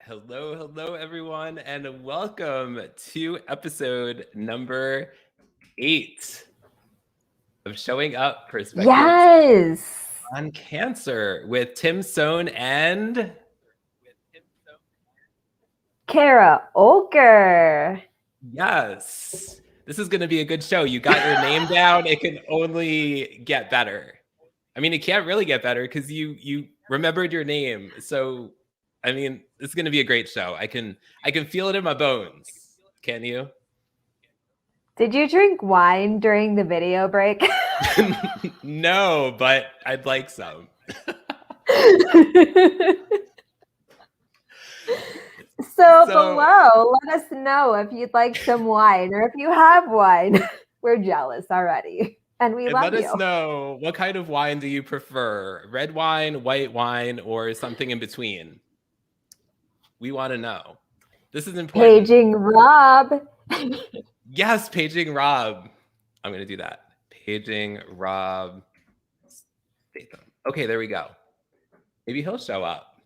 Hello, everyone, and welcome to episode number 8 of Showing Up Perspectives Yes. on Cancer with Tim Sohn and Kara Oelker. yes, this is going to be a good show. You got your name down. It can only get better. I mean, it can't really get better because you remembered your name. So, I mean, it's going to be a great show. I can feel it in my bones. Can you? Did you drink wine during the video break? No, but I'd like some. So below, let us know if you'd like some wine or if you have wine. We're jealous already. And we love you. Let us know, what kind of wine do you prefer? Red wine, white wine, or something in between? We want to know. This is important. Paging Rob. Yes, paging Rob. I'm going to do that. Paging Rob. Okay, there we go. Maybe he'll show up.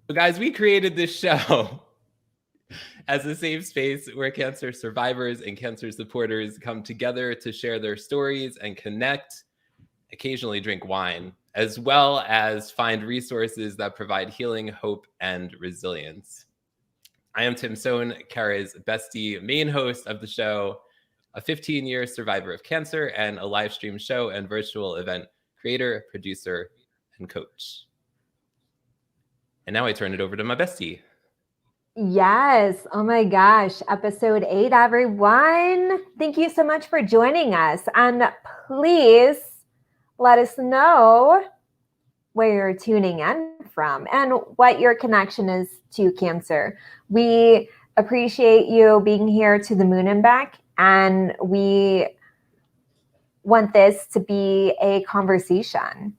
So guys, we created this show as a safe space where cancer survivors and cancer supporters come together to share their stories and connect, occasionally drink wine, as well as find resources that provide healing, hope, and resilience. I am Tim Sohn, Kara's bestie, main host of the show, a 15-year survivor of cancer, and a live stream show and virtual event creator, producer, and coach. And now I turn it over to my bestie. Yes. Oh my gosh. Episode 8, everyone. Thank you so much for joining us. And please let us know where you're tuning in from and what your connection is to cancer. We appreciate you being here to the moon and back. And we want this to be a conversation.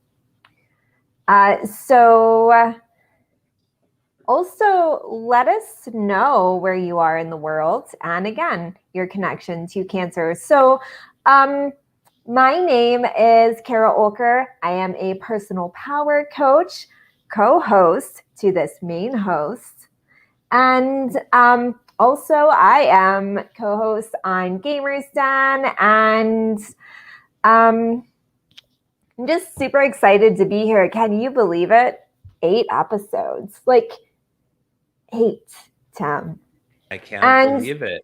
Also, let us know where you are in the world and again, your connection to cancer. So, my name is Kara Oelker. I am a personal power coach, co-host to this main host. And also, I am co-host on Gamers Den. And I'm just super excited to be here. Can you believe it? 8 episodes. 8, Tim. I can't believe it.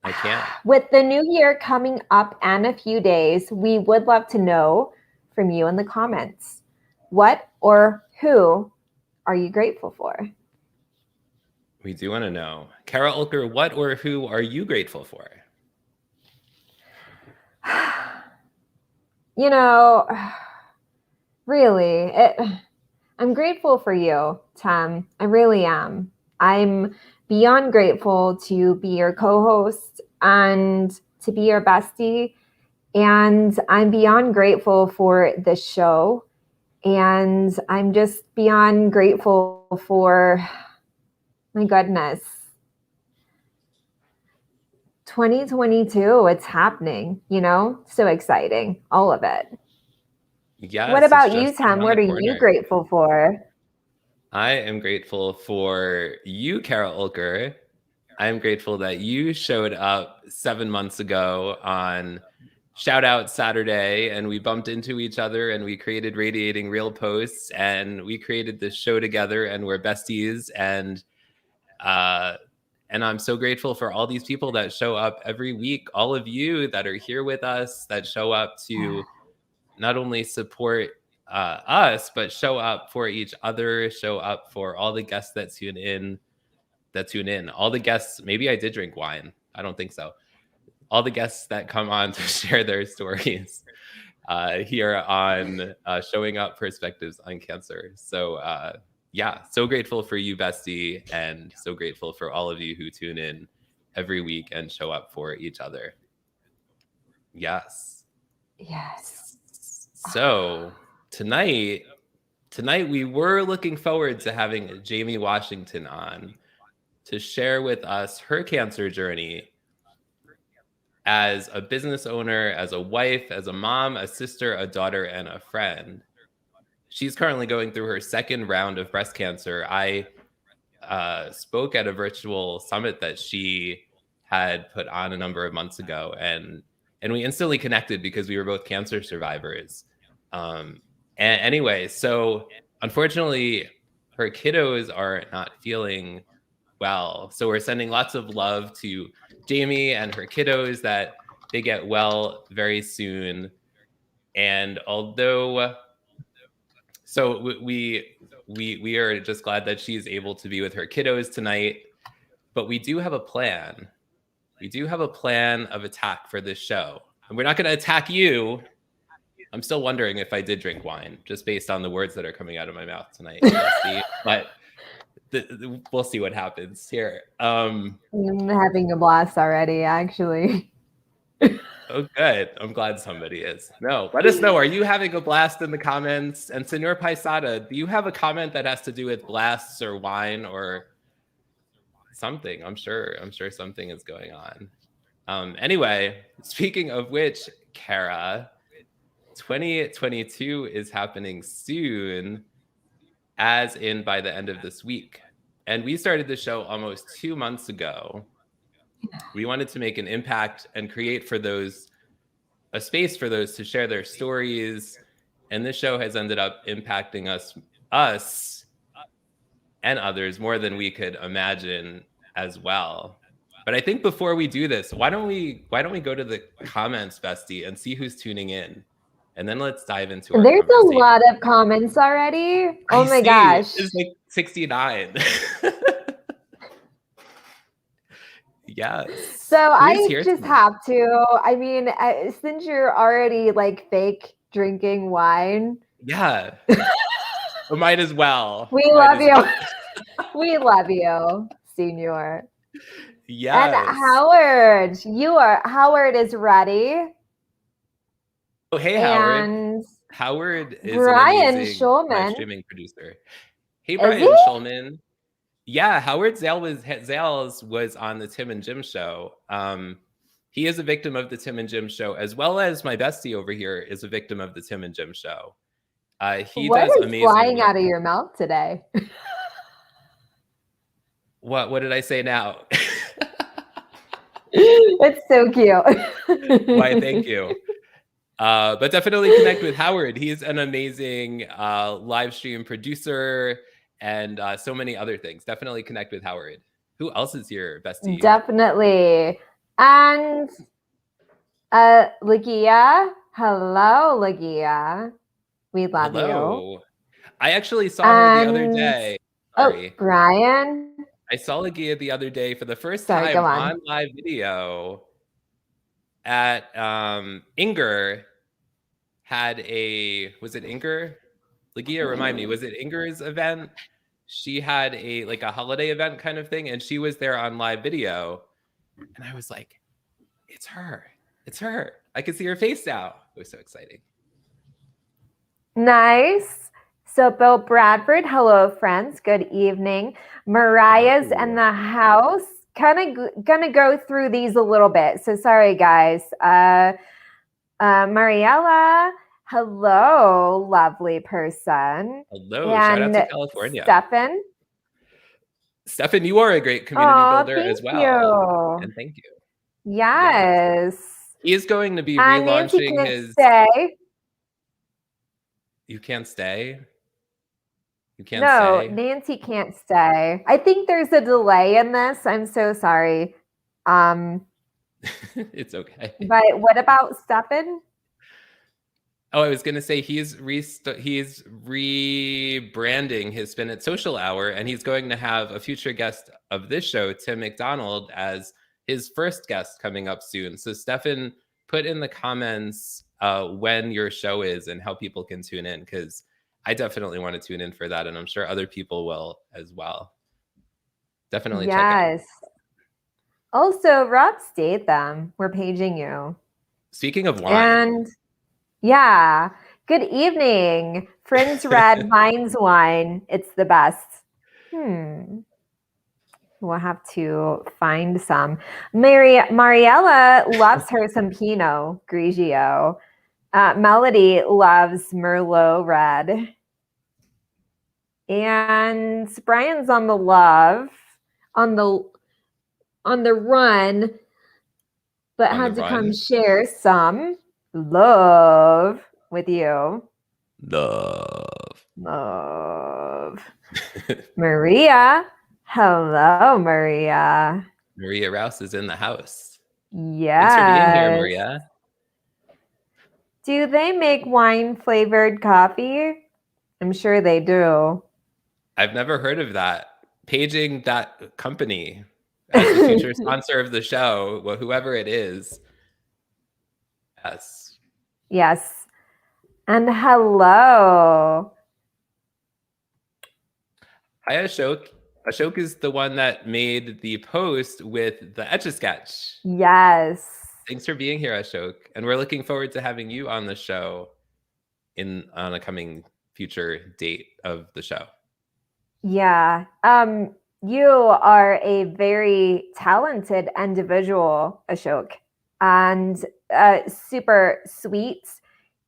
I can't. With the new year coming up and a few days, we would love to know from you in the comments. What or who are you grateful for? We do want to know. Kara Oelker, what or who are you grateful for? You know, really, I'm grateful for you, Tim. I really am. I'm beyond grateful to be your co-host and to be your bestie. And I'm beyond grateful for this show. And I'm just beyond grateful for, my goodness, 2022, it's happening, so exciting, all of it. Yes. What about you, Tim? What are you grateful for? I am grateful for you, Kara Oelker. I'm grateful that you showed up 7 months ago on Shout Out Saturday and we bumped into each other and we created Radiating Real Posts and we created this show together and we're besties. And I'm so grateful for all these people that show up every week, all of you that are here with us, that show up to not only support us, but show up for each other, show up for all the guests that tune in. All the guests, maybe I did drink wine. I don't think so. All the guests that come on to share their stories here on Showing Up Perspectives on Cancer. So so grateful for you, bestie, and so grateful for all of you who tune in every week and show up for each other. Yes. So tonight we were looking forward to having Jayme Washington on to share with us her cancer journey as a business owner, as a wife, as a mom, a sister, a daughter, and a friend. She's currently going through her second round of breast cancer. I spoke at a virtual summit that she had put on a number of months ago, and we instantly connected because we were both cancer survivors. And anyway, so unfortunately, her kiddos are not feeling well. So we're sending lots of love to Jayme and her kiddos, that they get well very soon. And although, so we are just glad that she's able to be with her kiddos tonight. But we do have a plan. We do have a plan of attack for this show. And we're not going to attack you. I'm still wondering if I did drink wine, just based on the words that are coming out of my mouth tonight. But we'll see what happens here. I'm having a blast already, actually. Oh, good. I'm glad somebody is. No, let us know. Are you having a blast in the comments? And Senor Paisada, do you have a comment that has to do with blasts or wine or something? I'm sure something is going on. Anyway, speaking of which, Kara, 2022 is happening soon, as in by the end of this week. And we started the show almost 2 months ago. We wanted to make an impact and create for those a space for those to share their stories. And this show has ended up impacting us and others more than we could imagine as well. But I think before we do this, why don't we go to the comments, Bestie, and see who's tuning in? And then let's dive into our There's a lot of comments already. Oh my gosh. It's like 69. Yes. So I just have to, I mean, since you're already like fake drinking wine. Yeah. We might as well. We love you. We love you, Senor. Yes. And Howard is ready. Oh, hey, Howard. Howard is Brian an amazing Shulman. live streaming producer. Hey, Brian Shulman. Yeah, Howard Zales was on the Tim and Jim show. He is a victim of the Tim and Jim show, as well as my bestie over here is a victim of the Tim and Jim show. What is flying out of your mouth today? What did I say now? It's so cute. Why, thank you. But definitely connect with Howard. He's an amazing live stream producer and so many other things. Definitely connect with Howard. Who else is here, bestie? Definitely. And Lagia. Hello, Lagia. We love you. I actually saw her the other day. Sorry. Oh, Brian. I saw Lagia the other day for the first time on live video at Inger had was it Inger? Lagia, remind me, was it Inger's event? She had a holiday event kind of thing, and she was there on live video. And I was like, it's her. It's her. I can see her face now. It was so exciting. Nice. So Bill Bradford, hello friends. Good evening. Mariah's in the house. Kind of gonna go through these a little bit. So sorry guys. Mariella, hello, lovely person. Hello, shout out to California. Stefan, you are a great community builder as well. You. And thank you. Yes. He is going to be relaunching his. You can't stay? You can't stay? No, Nancy can't stay. I think there's a delay in this. I'm so sorry. It's okay. But what about Stefan? Oh, I was going to say he's rebranding his Spin It Social Hour, and he's going to have a future guest of this show, Tim McDonald, as his first guest coming up soon. So Stefan, put in the comments when your show is and how people can tune in, because I definitely want to tune in for that, and I'm sure other people will as well. Definitely check it out. Also, Rob Statham, we're paging you. Speaking of wine. And yeah, good evening. Friends Red Vines Wine. It's the best. We'll have to find some. Mariella loves her some Pinot Grigio. Melody loves Merlot Red. And Brian's on the love, on the run, but On the had to come run. share some love with you. Love. Love. Maria. Hello, Maria. Maria Rouse is in the house. Yes. Thanks for being here, Maria. Do they make wine-flavored coffee? I'm sure they do. I've never heard of that. Paging that company as the future sponsor of the show, whoever it is. Yes. Yes. And hello. Hi, Ashok. Ashok is the one that made the post with the Etch-a-Sketch. Yes. Thanks for being here, Ashok. And we're looking forward to having you on the show on a coming future date of the show. Yeah. You are a very talented individual, Ashok, and super sweet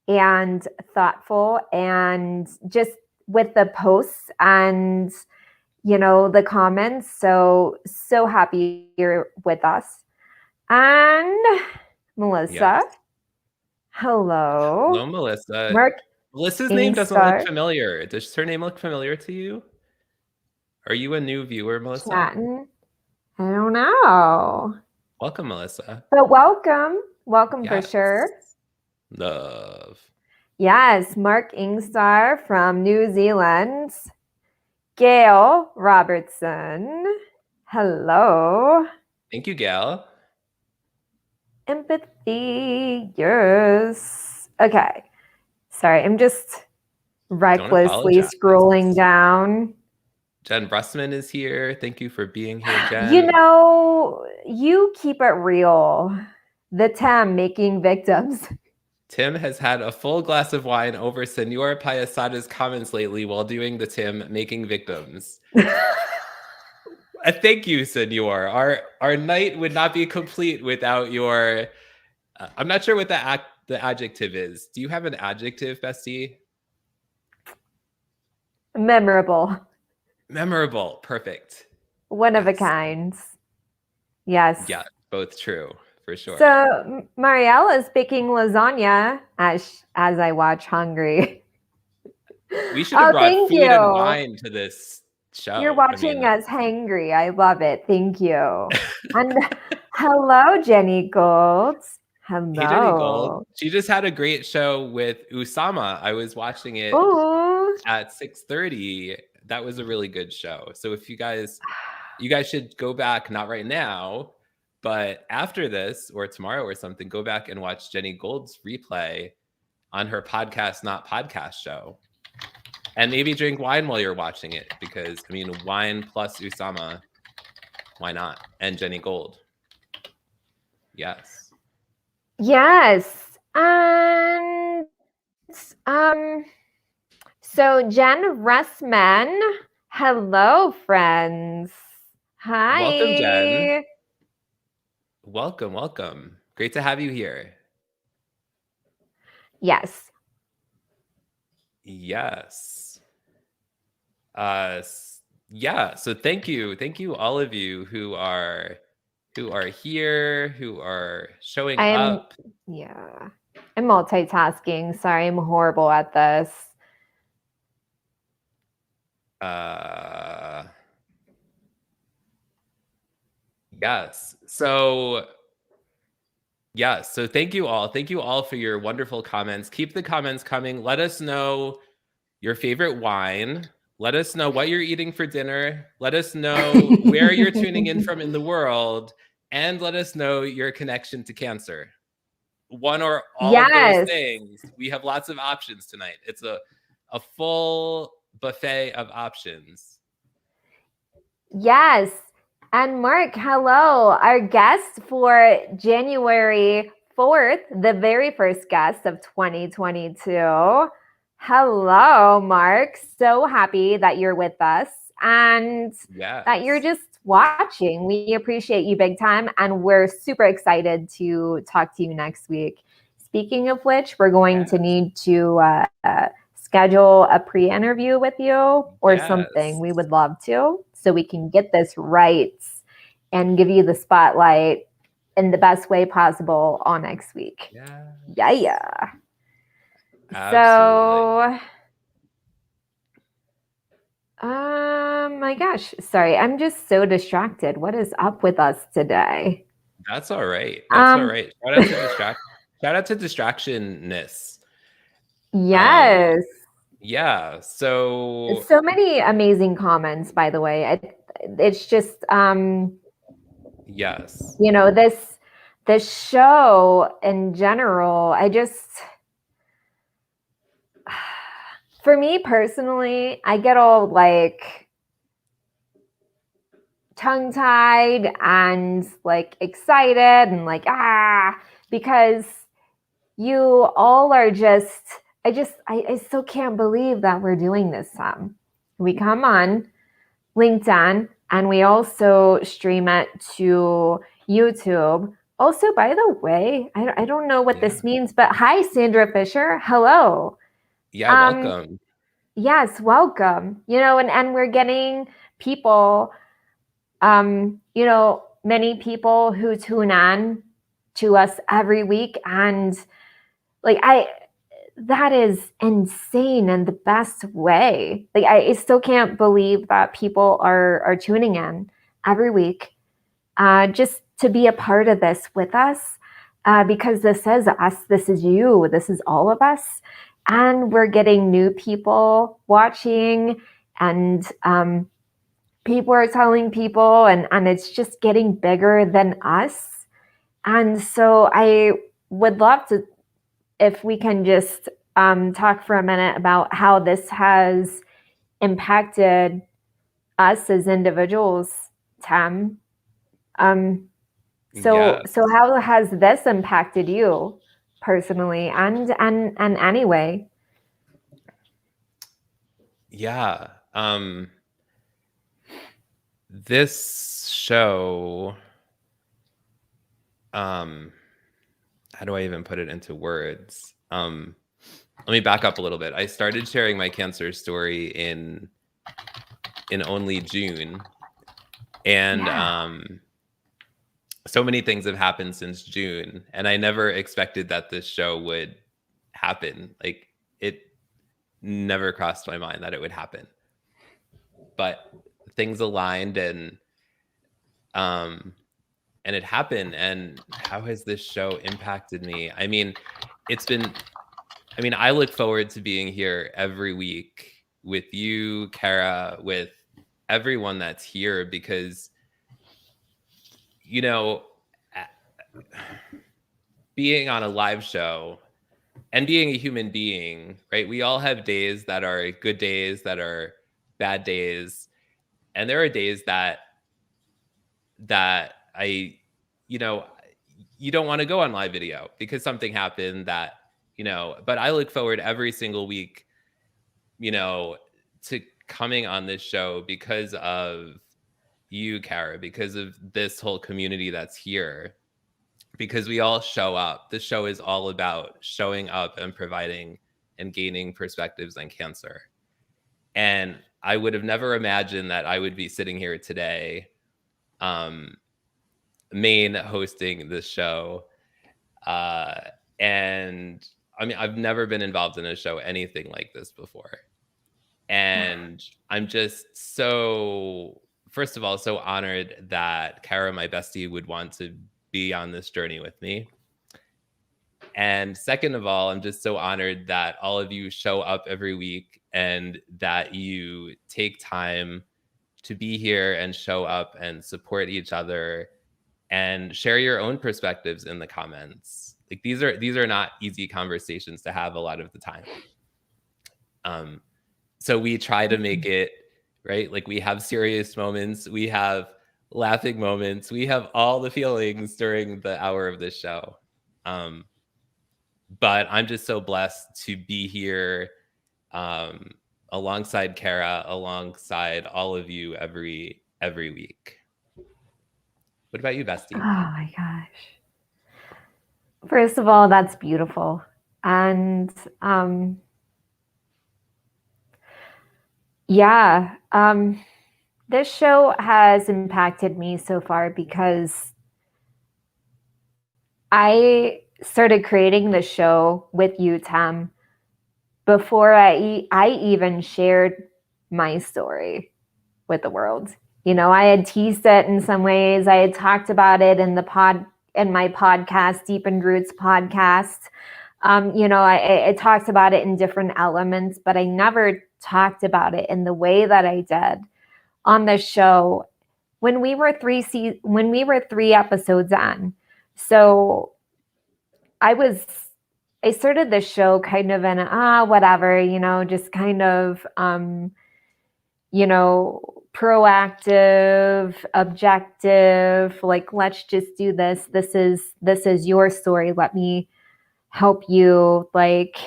and thoughtful, and just with the posts and the comments. So happy you're with us. And Melissa. Yes. Hello. Hello, Melissa. Mark Melissa's name doesn't look familiar. Does her name look familiar to you? Are you a new viewer, Melissa? Chatting. I don't know. Welcome, Melissa. But welcome. Welcome for sure. Love. Yes, Mark Ingstar from New Zealand. Gail Robertson. Hello. Thank you, Gail. Empathy. Yes. Okay. Sorry, I'm just recklessly scrolling down. Jen Brussman is here. Thank you for being here, Jen. You keep it real. The Tim making victims. Tim has had a full glass of wine over Senor Payasada's comments lately while doing the Tim making victims. Thank you, Senor. Our night would not be complete without your... I'm not sure what the adjective is. Do you have an adjective, Bestie? Memorable. Memorable. Perfect. One of a kind. Yes. Yeah, both true, for sure. So Marielle is picking lasagna as I watch Hungry. We should have brought food and wine to this show. You're watching us hangry. I love it. Thank you. And hello, Jenny Gold. Hello. Hey, Jenny Gold. She just had a great show with Usama. I was watching it at 6:30. That was a really good show. So if you guys should go back, not right now, but after this or tomorrow or something, go back and watch Jenny Gold's replay on her Podcast Not Podcast show. And maybe drink wine while you're watching it, because wine plus Usama, why not? And Jenny Gold. Yes. Yes. And so Jen Russman, hello, friends. Hi. Welcome, Jen. Welcome. Great to have you here. Yes. Yeah. So thank you, all of you who are here, who are showing up. Yeah. I'm multitasking. Sorry, I'm horrible at this. Yes. So thank you all. Thank you all for your wonderful comments. Keep the comments coming. Let us know your favorite wine. Let us know what you're eating for dinner. Let us know where you're tuning in from in the world. And let us know your connection to cancer. One or all of those things. We have lots of options tonight. It's a full buffet of options. Yes. And Mark, hello. Our guest for January 4th, the very first guest of 2022. Hello, Mark. So happy that you're with us and that you're just watching. We appreciate you big time, and we're super excited to talk to you next week. Speaking of which, we're going to need to schedule a pre-interview with you or something. Yes. We would love to, so we can get this right and give you the spotlight in the best way possible all next week. Yeah. Yeah. Absolutely. My gosh, sorry, I'm just so distracted. What is up with us today? That's all right. That's all right. Shout out to distractionness. Yes. Yeah. So So many amazing comments, by the way. It's just yes. this show in general, for me personally, I get all like tongue-tied and like excited and like because you all are just I still can't believe that we're doing this. We come on LinkedIn and we also stream it to YouTube. Also, by the way, I don't know what this means, but hi, Sandra Fisher. Hello. Yeah, welcome. Yes, welcome. And we're getting people, many people who tune in to us every week. And like, that is insane in the best way. Like, I still can't believe that people are tuning in every week, just to be a part of this with us, because this is us, this is you, this is all of us. And we're getting new people watching, and people are telling people, and it's just getting bigger than us. And so I would love to, if we can just talk for a minute about how this has impacted us as individuals, Tam. So how has this impacted you personally and anyway? Yeah. This show, how do I even put it into words? Let me back up a little bit. I started sharing my cancer story in only June, and so many things have happened since June, and I never expected that this show would happen. Like, it never crossed my mind that it would happen, but things aligned, and it happened. And how has this show impacted me? I mean, I look forward to being here every week with you, Kara, with everyone that's here, because, being on a live show and being a human being, right? We all have days that are good days, that are bad days. And there are days that I, you don't want to go on live video because something happened that, but I look forward every single week, to coming on this show because of you, Kara, because of this whole community that's here, because we all show up. This show is all about showing up and providing and gaining perspectives on cancer. And I would have never imagined that I would be sitting here today, main hosting this show. And I've never been involved in a show anything like this before. And I'm just so, first of all, so honored that Kara, my bestie, would want to be on this journey with me. And second of all, I'm just so honored that all of you show up every week and that you take time to be here and show up and support each other and share your own perspectives in the comments. Like, these are not easy conversations to have a lot of the time. So we try to make it, right? Like, we have serious moments, we have laughing moments, we have all the feelings during the hour of this show. But I'm just so blessed to be here, alongside Kara, alongside all of you every week. What about you, bestie? Oh my gosh. First of all, that's beautiful. And Yeah. This show has impacted me so far because I started creating the show with you, Tam, before I even shared my story with the world. I had teased it in some ways. I had talked about it in my podcast, Deepened Roots podcast. I talked about it in different elements, but I never talked about it in the way that I did on the show when we were three episodes on. So I was I started the show kind of in whatever, just kind of proactive, objective, like let's just do this. This is your story. Let me help you, like,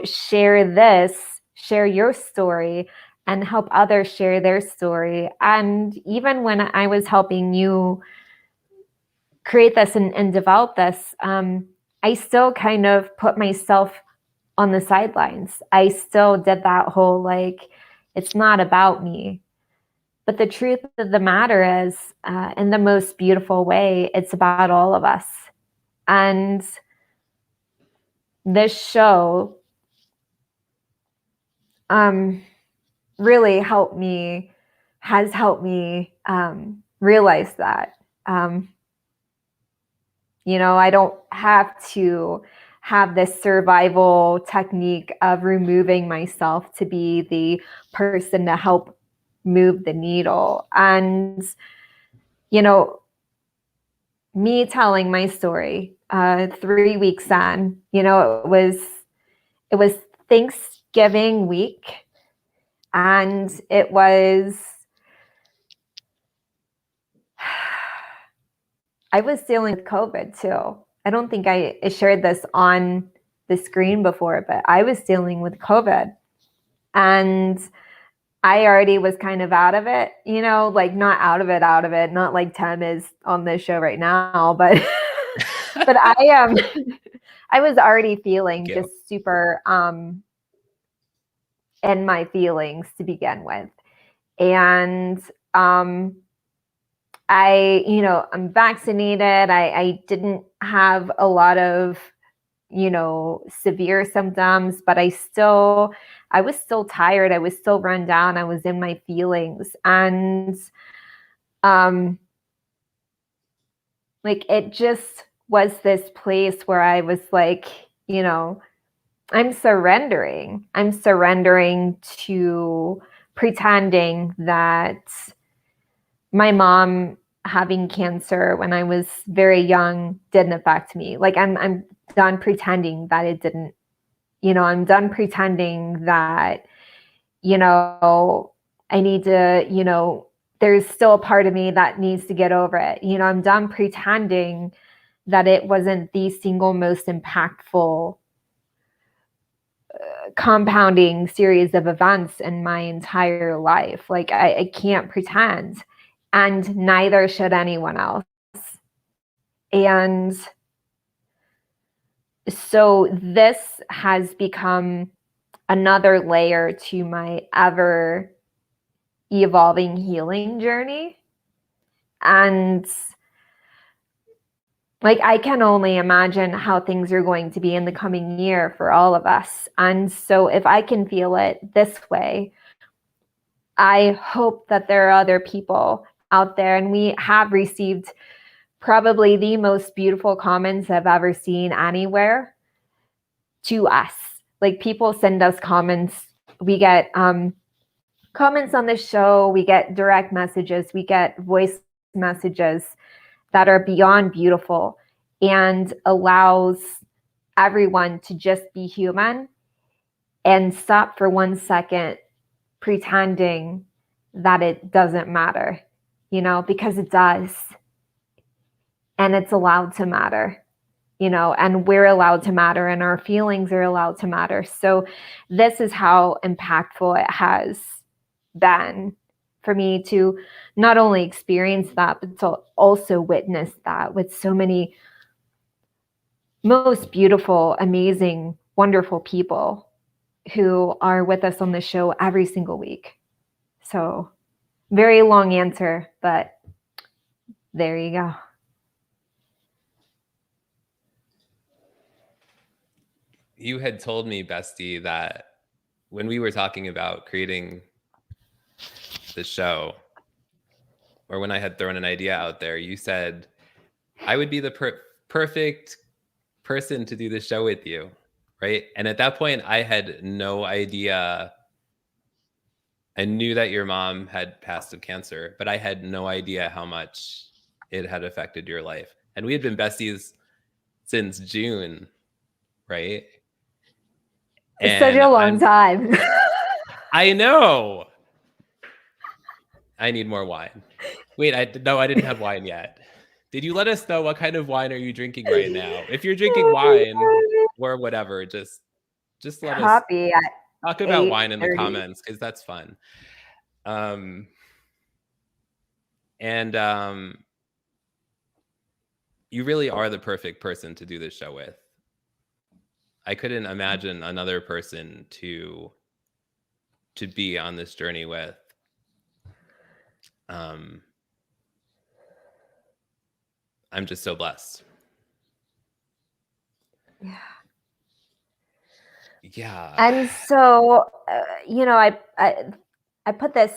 share your story and help others share their story. And even when I was helping you create this and develop this, I still kind of put myself on the sidelines. I still did that whole, like, it's not about me. But the truth of the matter is, in the most beautiful way, it's about all of us. And this show really has helped me realize that. I don't have to have this survival technique of removing myself to be the person to help move the needle. And, me telling my story 3 weeks on, it was Thanksgiving week, and it was I was dealing with COVID too. I don't think I shared this on the screen before, but I was dealing with COVID, and I already was kind of out of it, like not out of it, not like Tem is on this show right now, but but I am I was already feeling just super in my feelings to begin with. And I'm vaccinated. I didn't have a lot of, severe symptoms, but I was still tired. I was still run down. I was in my feelings. And like, it just was this place where I was like, I'm surrendering. I'm surrendering to pretending that my mom having cancer when I was very young didn't affect me. Like, I'm done pretending that it didn't. I'm done pretending that, I need to, there's still a part of me that needs to get over it. I'm done pretending that it wasn't the single most impactful compounding series of events in my entire life. Like, I can't pretend, and neither should anyone else. And so this has become another layer to my ever evolving healing journey. And like, I can only imagine how things are going to be in the coming year for all of us. And so if I can feel it this way, I hope that there are other people out there. And we have received probably the most beautiful comments I've ever seen anywhere to us. Like, people send us comments. We get comments on the show. We get direct messages. We get voice messages that are beyond beautiful and allows everyone to just be human and stop for 1 second pretending that it doesn't matter, because it does. And it's allowed to matter, and we're allowed to matter, and our feelings are allowed to matter. So this is how impactful it has been for me to not only experience that, but to also witness that with so many most beautiful, amazing, wonderful people. who are with us on the show every single week. So very long answer, but there you go. You had told me, Bestie, that when we were talking about creating the show, or when I had thrown an idea out there, you said I would be the perfect person to do the show with you, right? And at that point, I had no idea. I knew that your mom had passed of cancer, but I had no idea how much it had affected your life. And we had been besties since June, right? It's such a long time. I know. I need more wine. Wait, I didn't have wine yet. Did you let us know what kind of wine are you drinking right now? If you're drinking wine or whatever, just let us talk about wine in the comments, because that's fun. You really are the perfect person to do this show with. I couldn't imagine another person to be on this journey with. I'm just so blessed. Yeah. And so, I put this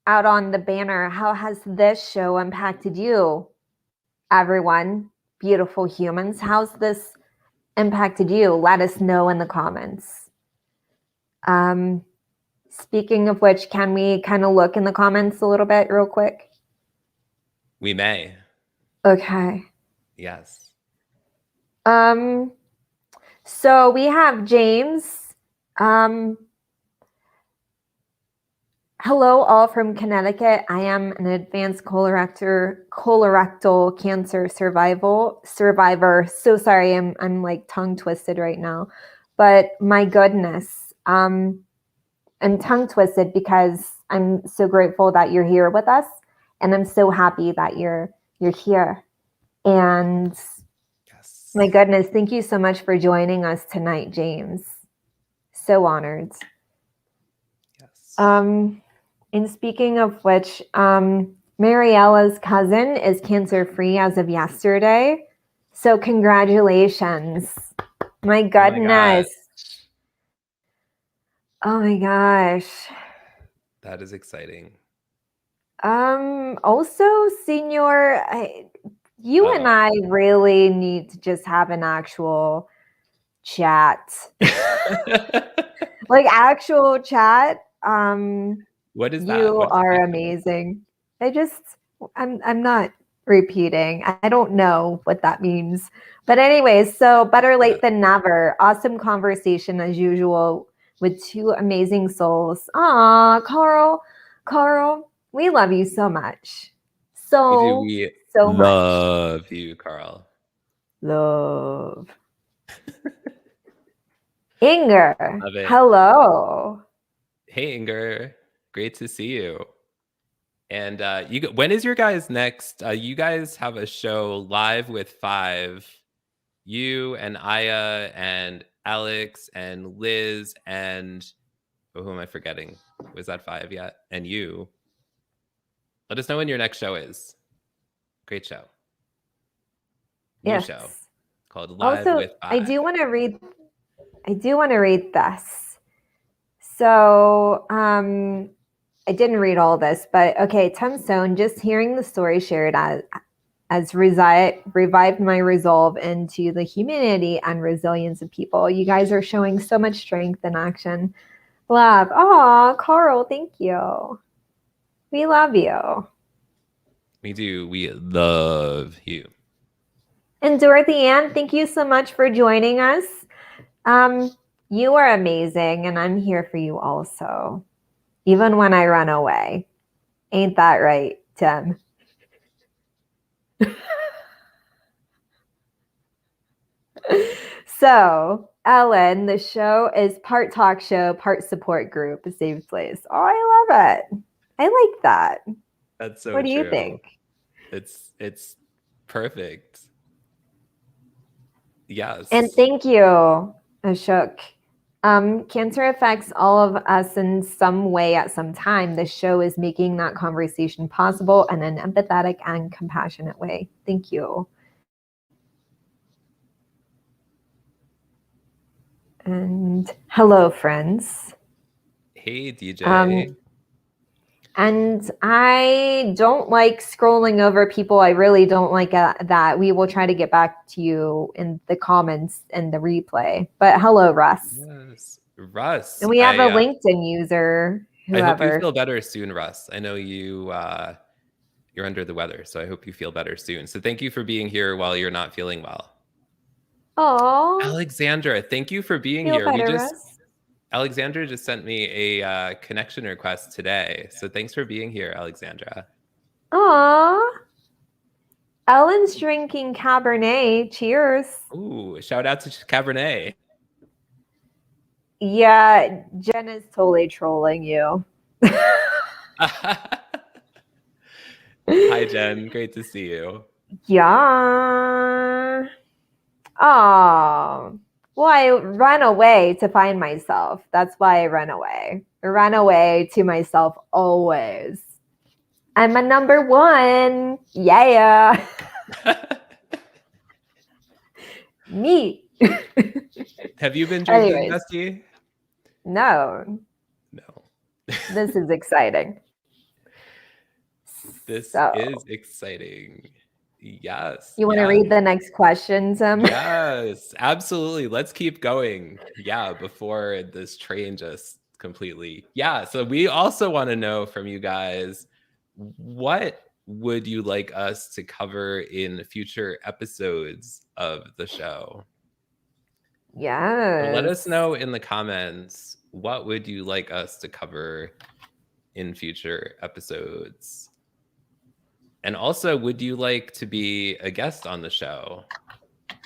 out on the banner. How has this show impacted you, everyone, beautiful humans? How's this impacted you? Let us know in the comments. Speaking of which, can we kind of look in the comments a little bit real quick? We may. Okay. Yes. So we have James. Hello, all from Connecticut. I am an advanced colorectal cancer survivor. So sorry, I'm like tongue twisted right now. But my goodness, I'm tongue twisted because I'm so grateful that you're here with us, and I'm so happy that you're here. And yes. My goodness, thank you so much for joining us tonight, James. So honored. Yes. And speaking of which, Mariella's cousin is cancer-free as of yesterday. So congratulations. My goodness. Oh my gosh. That is exciting. Also, Senor, you and I really need to just have an actual chat. Like actual chat. What is that? You are amazing. I'm not repeating. I don't know what that means. But anyways, so better late than never. Awesome conversation as usual with two amazing souls. Aw, Carl, we love you so much. We love you, Carl. Love. Inger, hello. Hey, Inger. Great to see you. And when is your guys' next? You guys have a show live with 5. You and Aya and Alex and Liz and who am I forgetting? Was that 5 yet? And you. Let us know when your next show is. Great show. New show called Live with 5. I do want to read this. So I didn't read all this, but okay, Sohn, just hearing the story shared as revived my resolve into the humanity and resilience of people. You guys are showing so much strength and action. Love. Oh, Carl, thank you. We love you. We do. We love you. And Dorothy Ann, thank you so much for joining us. You are amazing, and I'm here for you also, even when I run away. Ain't that right, Tim? So, Ellen, the show is part talk show, part support group, a safe place. Oh, I love it. I like that. That's so true. What do you think? It's perfect. Yes. And thank you, Ashok. Cancer affects all of us in some way at some time. The show is making that conversation possible in an empathetic and compassionate way. Thank you. And hello, friends. Hey, DJ. And I don't like scrolling over people. I really don't like that. We will try to get back to you in the comments and the replay. But hello, Russ. Yes, Russ. And we have a LinkedIn user, whoever. I hope you feel better soon, Russ. I know you're under the weather, so I hope you feel better soon. So thank you for being here while you're not feeling well. Oh, Alexandra, thank you for being here. Russ. Alexandra just sent me a connection request today. So thanks for being here, Alexandra. Aw. Ellen's drinking Cabernet. Cheers. Ooh, shout out to Cabernet. Yeah, Jen is totally trolling you. Hi, Jen. Great to see you. Yeah. Oh. Well, I run away to find myself. That's why I run away. I run away to myself always. I'm a number one. Yeah. Me. Have you been drinking, Dusty? No. This is exciting. This is exciting. Yes. You want to read the next question, Tim? Yes, absolutely. Let's keep going. Yeah, before this train just completely. Yeah, so we also want to know from you guys, what would you like us to cover in future episodes of the show? Yes. So let us know in the comments, what would you like us to cover in future episodes? And also, would you like to be a guest on the show?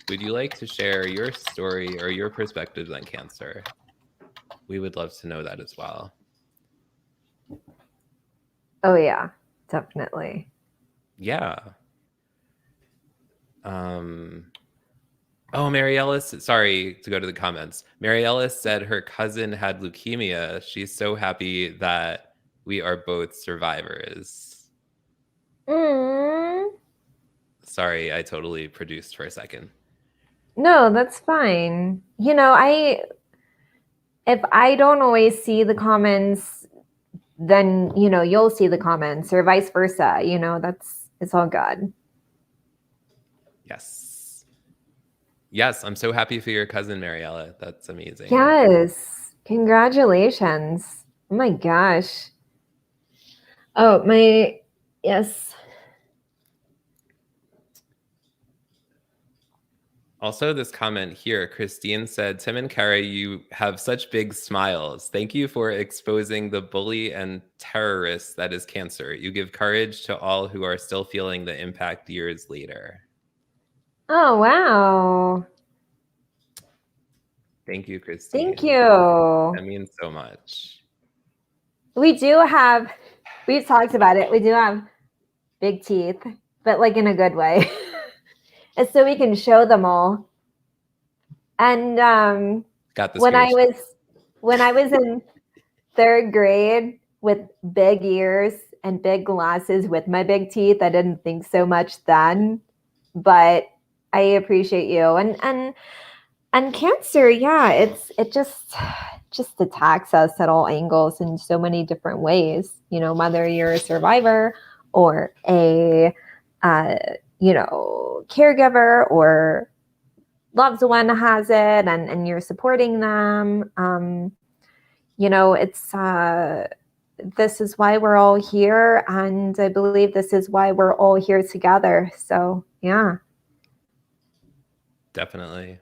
Would you like to share your story or your perspectives on cancer? We would love to know that as well. Oh, yeah, definitely. Yeah. Oh, Mary Ellis, sorry to go to the comments. Mary Ellis said her cousin had leukemia. She's so happy that we are both survivors. Sorry, I totally produced for a second. No, that's fine. You know, if I don't always see the comments, then, you know, you'll see the comments or vice versa. You know, it's all good. Yes. Yes, I'm so happy for your cousin, Mariella. That's amazing. Yes. Congratulations. Oh my gosh. Oh, yes. Also, this comment here, Christine said, Tim and Kara, you have such big smiles. Thank you for exposing the bully and terrorist that is cancer. You give courage to all who are still feeling the impact years later. Oh, wow. Thank you, Christine. Thank you. That means so much. We've talked about it. We do have big teeth, but like in a good way. And so we can show them all. And got this when I was in third grade with big ears and big glasses with my big teeth, I didn't think so much then, but I appreciate you. And cancer, yeah, it just attacks us at all angles in so many different ways. You know, whether you're a survivor or a caregiver or loved one has it and you're supporting them. This is why we're all here. And I believe this is why we're all here together. So, yeah. Definitely.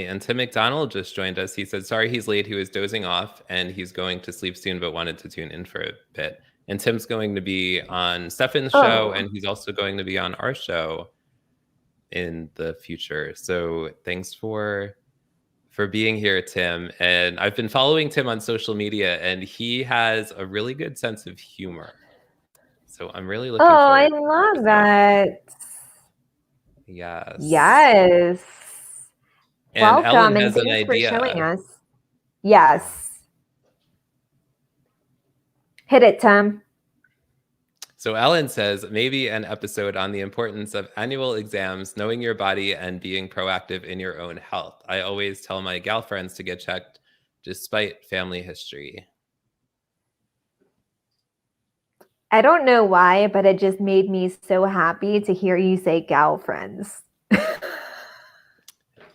And Tim McDonald just joined us. He said, sorry, he's late. He was dozing off and he's going to sleep soon, but wanted to tune in for a bit. And Tim's going to be on Stefan's show, and he's also going to be on our show in the future. So thanks for being here, Tim. And I've been following Tim on social media, and he has a really good sense of humor. So I'm really looking forward. I love that. Yes. Yes. And welcome, Ellen and has an thanks for idea. showing us. Yes. Hit it, Tim. So Ellen says, maybe an episode on the importance of annual exams, knowing your body, and being proactive in your own health. I always tell my gal friends to get checked despite family history. I don't know why, but it just made me so happy to hear you say gal friends.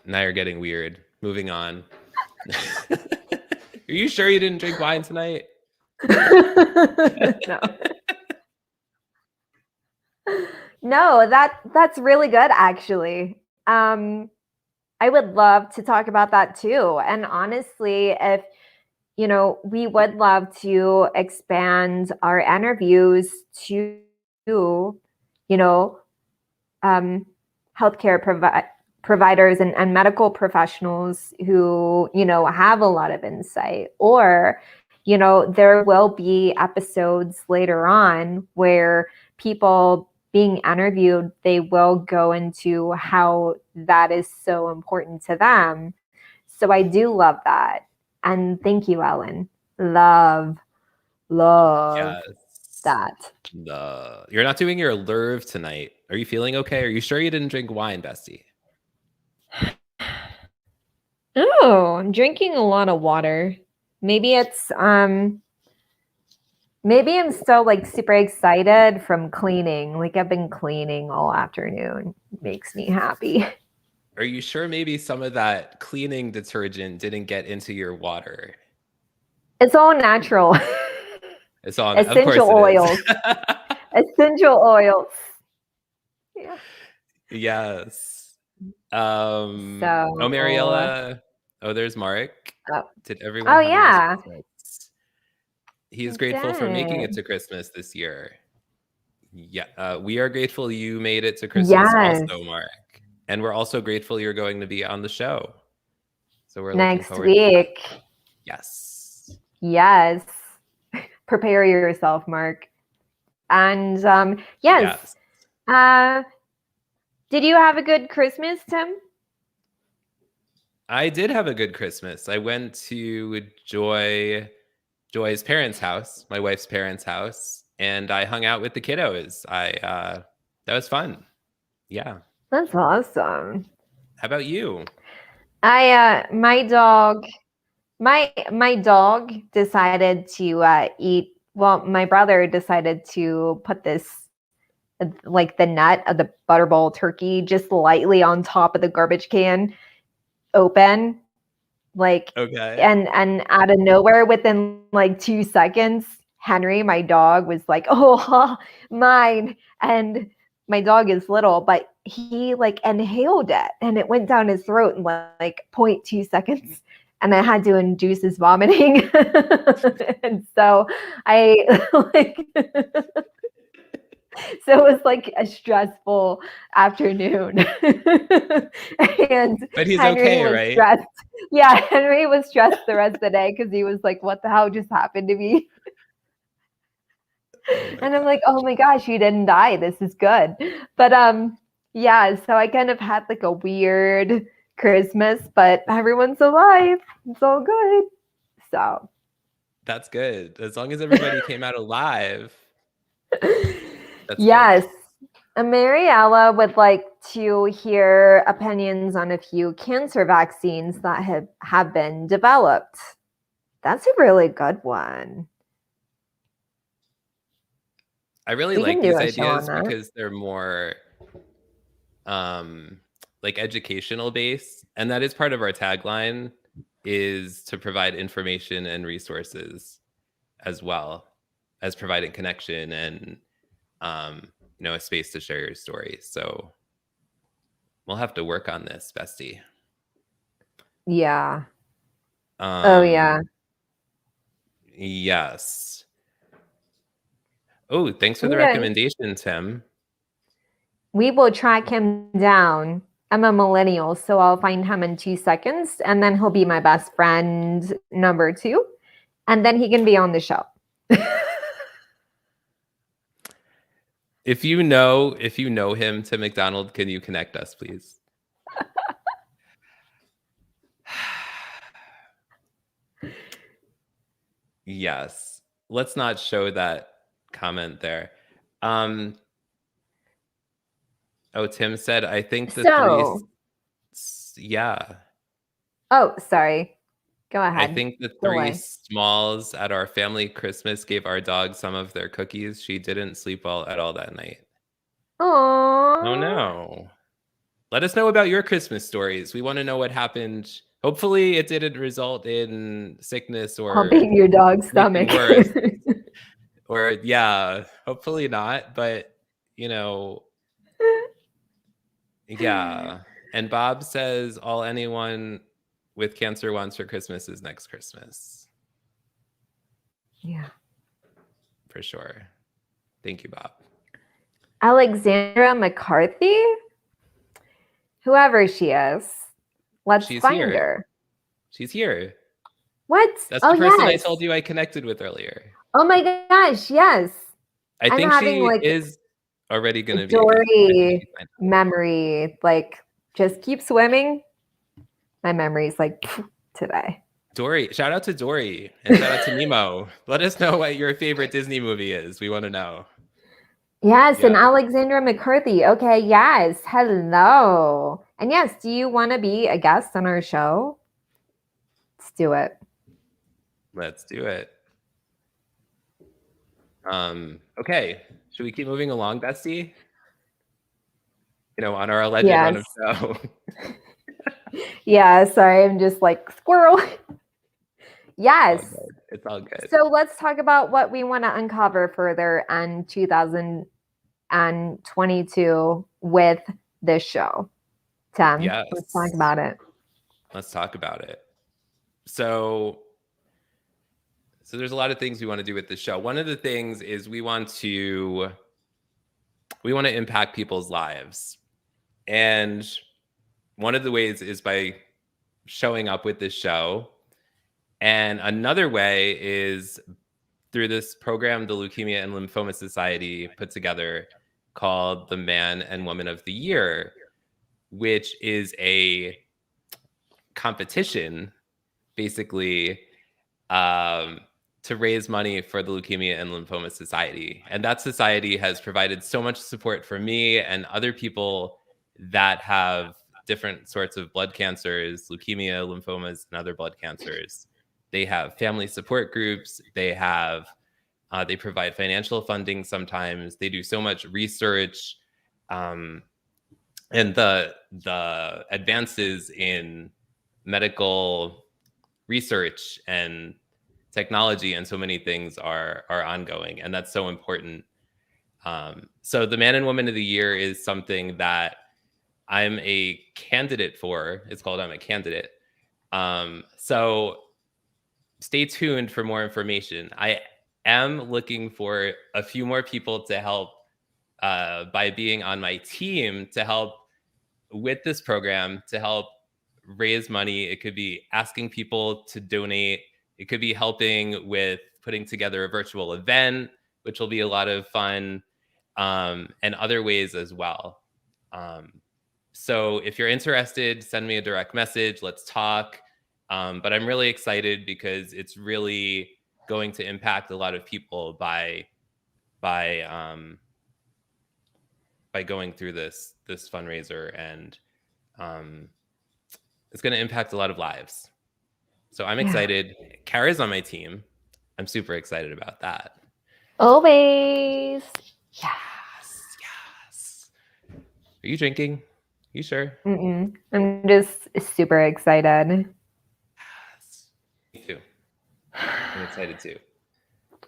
Now you're getting weird. Moving on. Are you sure you didn't drink wine tonight? No. No, that's really good actually. I would love to talk about that too. And honestly, if we would love to expand our interviews to, healthcare providers and medical professionals who, have a lot of insight. Or, there will be episodes later on where people being interviewed, they will go into how that is so important to them. So I do love that. And thank you, Ellen. Love Yes. that. You're not doing your lerve tonight. Are you feeling okay? Are you sure you didn't drink wine, Bestie? Oh, I'm drinking a lot of water. Maybe it's maybe I'm still like super excited from cleaning. Like I've been cleaning all afternoon. It makes me happy. Are you sure maybe some of that cleaning detergent didn't get into your water? It's all natural. It's on. Essential of course oils. Essential oils. Yeah. Yes. So Mariella. Oh, there's Mark. Oh. Did everyone Oh have yeah. He is grateful for making it to Christmas this year. Yeah, we are grateful you made it to Christmas also, Mark. And we're also grateful you're going to be on the show. So we're looking forward next week. To that. Yes. Yes. Prepare yourself, Mark. And yes. Did you have a good Christmas, Tim? I did have a good Christmas. I went to Joy's parents' house, my wife's parents' house, and I hung out with the kiddos. That was fun. Yeah. That's awesome. How about you? My dog decided to eat. Well, my brother decided to put this like the nut of the butterball turkey just lightly on top of the garbage can, open, like okay. And out of nowhere, within like 2 seconds, Henry, my dog, was like, "Oh, mine!" And my dog is little, but he like inhaled it, and it went down his throat in like 0.2 seconds. And I had to induce his vomiting. And so I like so it was like a stressful afternoon. And but he's Henry okay, was right? Stressed. Yeah, Henry was stressed the rest of the day because he was like, "What the hell just happened to me?" And I'm like, "Oh my gosh, you didn't die. This is good." But yeah, so I kind of had like a weird Christmas, but everyone's alive. It's all good. So that's good. As long as everybody came out alive. Yes. Mariella would like to hear opinions on a few cancer vaccines that have been developed. That's a really good one. I really like these ideas because they're more like educational based. And that is part of our tagline, is to provide information and resources as well as providing connection and a space to share your story. So we'll have to work on this, bestie. Yeah. Oh yeah. Yes. Oh, thanks for the recommendation, Tim. We will track him down. I'm a millennial, so I'll find him in 2 seconds, and then he'll be my best friend number 2, and then he can be on the show. If you know him, Tim McDonald, can you connect us, please? Yes. Let's not show that comment there. Tim said, I think the three. So, Yeah. oh, sorry. Go I ahead. think the Go three away. Smalls at our family Christmas gave our dog some of their cookies. She didn't sleep well at all that night. Aww. Oh no. Let us know about your Christmas stories. We want to know what happened. Hopefully it didn't result in sickness or Humping your dog's anything stomach. worse. Or yeah, hopefully not. But yeah. And Bob says all anyone with cancer wants for Christmas is next Christmas. Yeah. For sure. Thank you, Bob. Alexandra McCarthy? Whoever she is. Let's find here. her. She's here. What? That's the person I told you I connected with earlier. Oh my gosh, yes. I think she is already going to be. Dory memory. Like, just keep swimming. My memory's like today. Dory, shout out to Dory and shout out to Nemo. Let us know what your favorite Disney movie is. We want to know. Yes, and Alexandra McCarthy. Okay, yes. Hello. And yes, do you want to be a guest on our show? Let's do it. Let's do it. Okay. Should we keep moving along, Bestie? On our alleged run of show. Yeah, sorry, I'm just like squirrel. Yes. It's all good. So let's talk about what we want to uncover further in 2022 with this show. Tim, yes. Let's talk about it. Let's talk about it. So there's a lot of things we want to do with this show. One of the things is we want to impact people's lives. And one of the ways is by showing up with this show. And another way is through this program the Leukemia and Lymphoma Society put together called the Man and Woman of the Year, which is a competition, basically, to raise money for the Leukemia and Lymphoma Society. And that society has provided so much support for me and other people that have different sorts of blood cancers, leukemia, lymphomas, and other blood cancers. They have family support groups. They provide financial funding sometimes. They do so much research. And the advances in medical research and technology and so many things are ongoing, and that's so important. So the Man and Woman of the Year is something that I'm a candidate for. It's called I'm a Candidate. So stay tuned for more information. I am looking for a few more people to help by being on my team to help with this program, to help raise money. It could be asking people to donate. It could be helping with putting together a virtual event, which will be a lot of fun, and other ways as well. So if you're interested, send me a direct message. Let's talk. But I'm really excited because it's really going to impact a lot of people by going through this fundraiser, and it's going to impact a lot of lives. So I'm excited. Kara's on my team. I'm super excited about that. Always. Yes. Are you drinking? You sure? I'm just super excited. Yes. Me too. I'm excited too.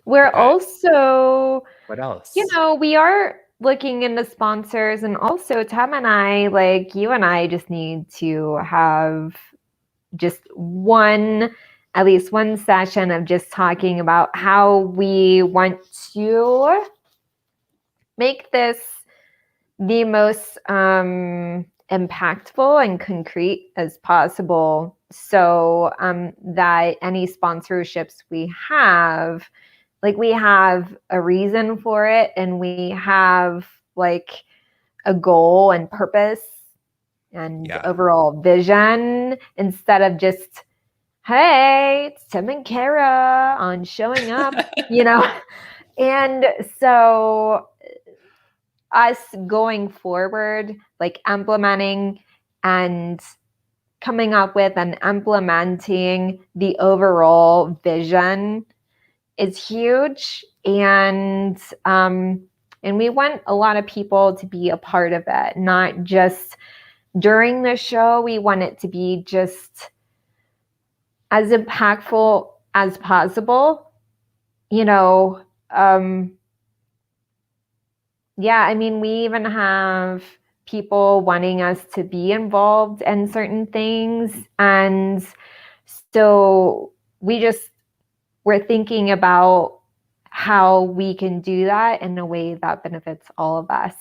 We're also, what else? We are looking into sponsors, and also Tim and I, like you and I, just need to have just at least one session of just talking about how we want to make this the most impactful and concrete as possible, so that any sponsorships we have, like, we have a reason for it, and we have like a goal and purpose and overall vision, instead of just hey, it's Tim and Kara on showing up, you know? And so us going forward, like implementing and coming up with and implementing the overall vision is huge. And we want a lot of people to be a part of it, not just during the show. We want it to be just as impactful as possible. You know, yeah, I mean, we even have people wanting us to be involved in certain things. And so we're thinking about how we can do that in a way that benefits all of us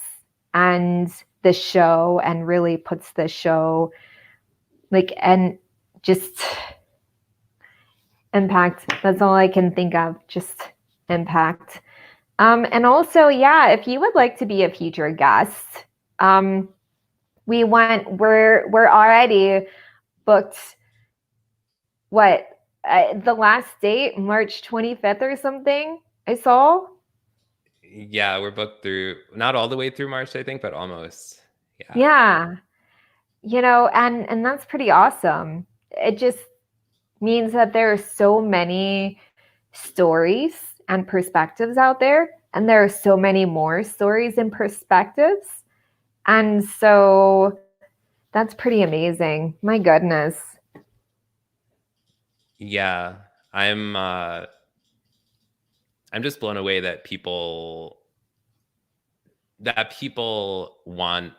and the show, and really puts the show like, and just impact. That's all I can think of, just impact. And also, yeah, if you would like to be a future guest, we're already booked. What, the last date, March 25th or something, I saw. Yeah, we're booked through, not all the way through March, I think, but almost. Yeah. Yeah, and that's pretty awesome. It just means that there are so many stories and perspectives out there, and there are so many more stories and perspectives. And so that's pretty amazing. My goodness. Yeah. I'm just blown away that people want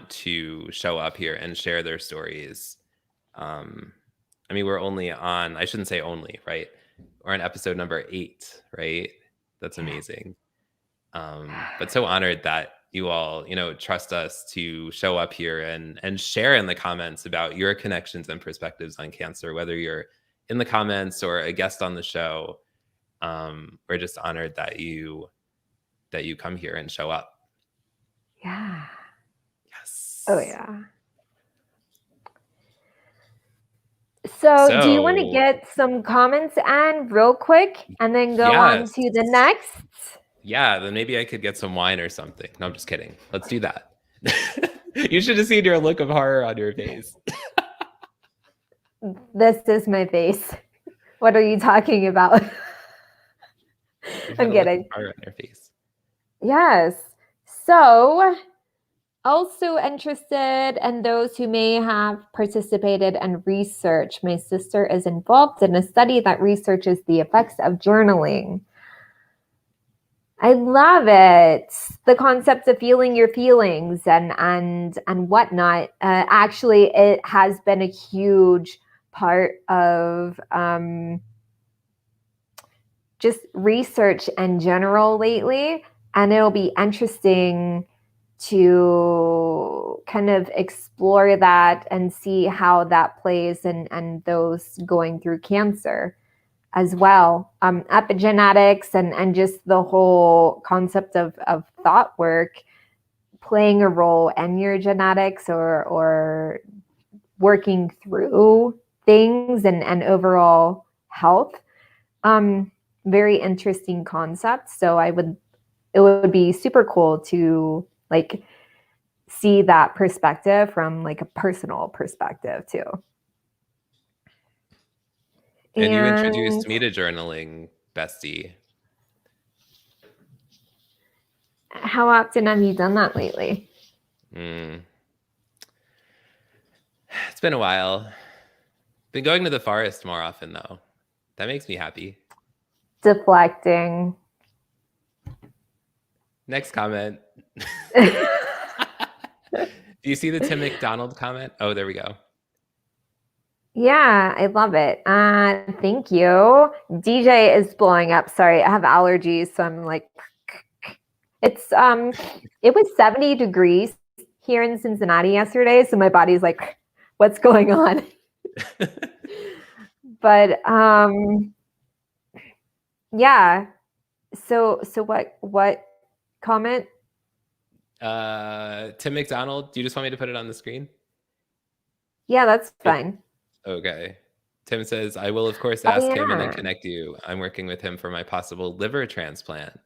to show up here and share their stories. I mean, we're only on, I shouldn't say only, right? We're on episode number 8, right? That's amazing. But so honored that you all, trust us to show up here and share in the comments about your connections and perspectives on cancer, whether you're in the comments or a guest on the show. We're just honored that you come here and show up. Yeah. Yes. Oh, yeah. So do you want to get some comments, Anne, real quick, and then go on to the next? Yeah, then maybe I could get some wine or something. No, I'm just kidding. Let's do that. You should have seen your look of horror on your face. This is my face. What are you talking about? I'm kidding. Horror on your face. Yes. So, also interested in those who may have participated in research. My sister is involved in a study that researches the effects of journaling. I love it. The concept of feeling your feelings and whatnot. Actually, it has been a huge part of just research in general lately, and it'll be interesting to kind of explore that and see how that plays and those going through cancer as well. Epigenetics and just the whole concept of thought work playing a role in your genetics, or working through things and overall health. Very interesting concept. So it would be super cool to like see that perspective from like a personal perspective too. And you introduced me to journaling, bestie. How often have you done that lately? It's been a while. Been going to the forest more often though. That makes me happy. Deflecting. Next comment. Do you see the Tim McDonald comment? Oh, there we go. Yeah, I love it. Thank you. DJ is blowing up. Sorry, I have allergies, so I'm like, it was 70 degrees here in Cincinnati yesterday, so my body's like, what's going on? But yeah. So what comment? Tim McDonald, do you just want me to put it on the screen? Yeah, that's fine. Okay. Tim says, I will, of course, Oh, ask him and then yeah. connect you. I'm working with him for my possible liver transplant.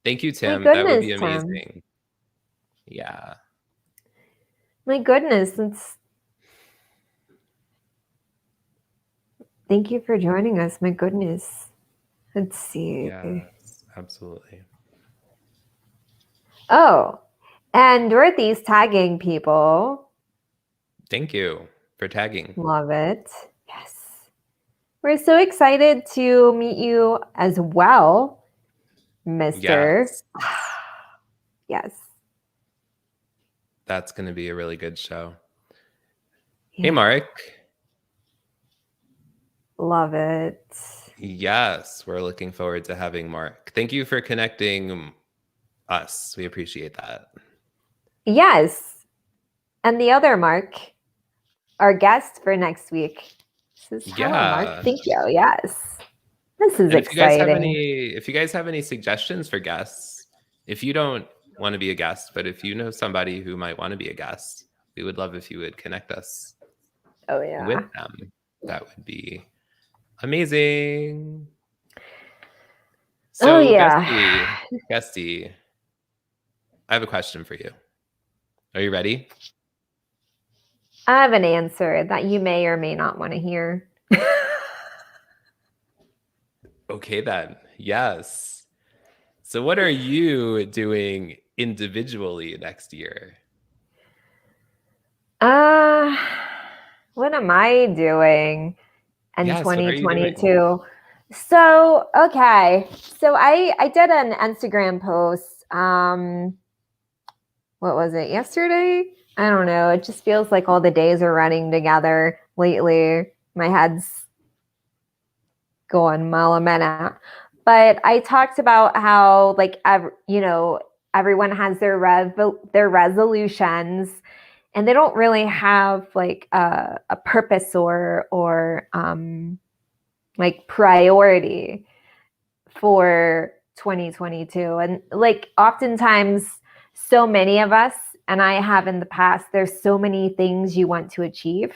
Thank you, My Tim. That would goodness, be Tim. amazing. Yeah. My goodness. Thank you for joining us. My goodness. Let's see. Yes, absolutely. Oh, and Dorothy's tagging people. Thank you for tagging. Love it. Yes. We're so excited to meet you as well, Mr. Yes. Yes. That's going to be a really good show. Yeah. Hey, Mark. Love it. Yes, we're looking forward to having Mark. Thank you for connecting us. We appreciate that. Yes. And the other Mark, our guest for next week. This is hello, Mark. Thank you. Yes. This is And if exciting. you guys have any suggestions for guests, if you don't want to be a guest, but if you know somebody who might want to be a guest, we would love if you would connect us with them. That would be amazing. So, Gusty, I have a question for you. Are you ready? I have an answer that you may or may not want to hear. Okay, then. Yes. So, what are you doing individually next year? What am I doing in Yes, what are you doing? 2022? So, okay. So I did an Instagram post. What was it? Yesterday? I don't know. It just feels like all the days are running together lately. My head's going mile a minute. But I talked about how everyone has their resolutions, and they don't really have like a purpose or like priority for 2022. And like oftentimes, so many of us, and I have in the past, there's so many things you want to achieve,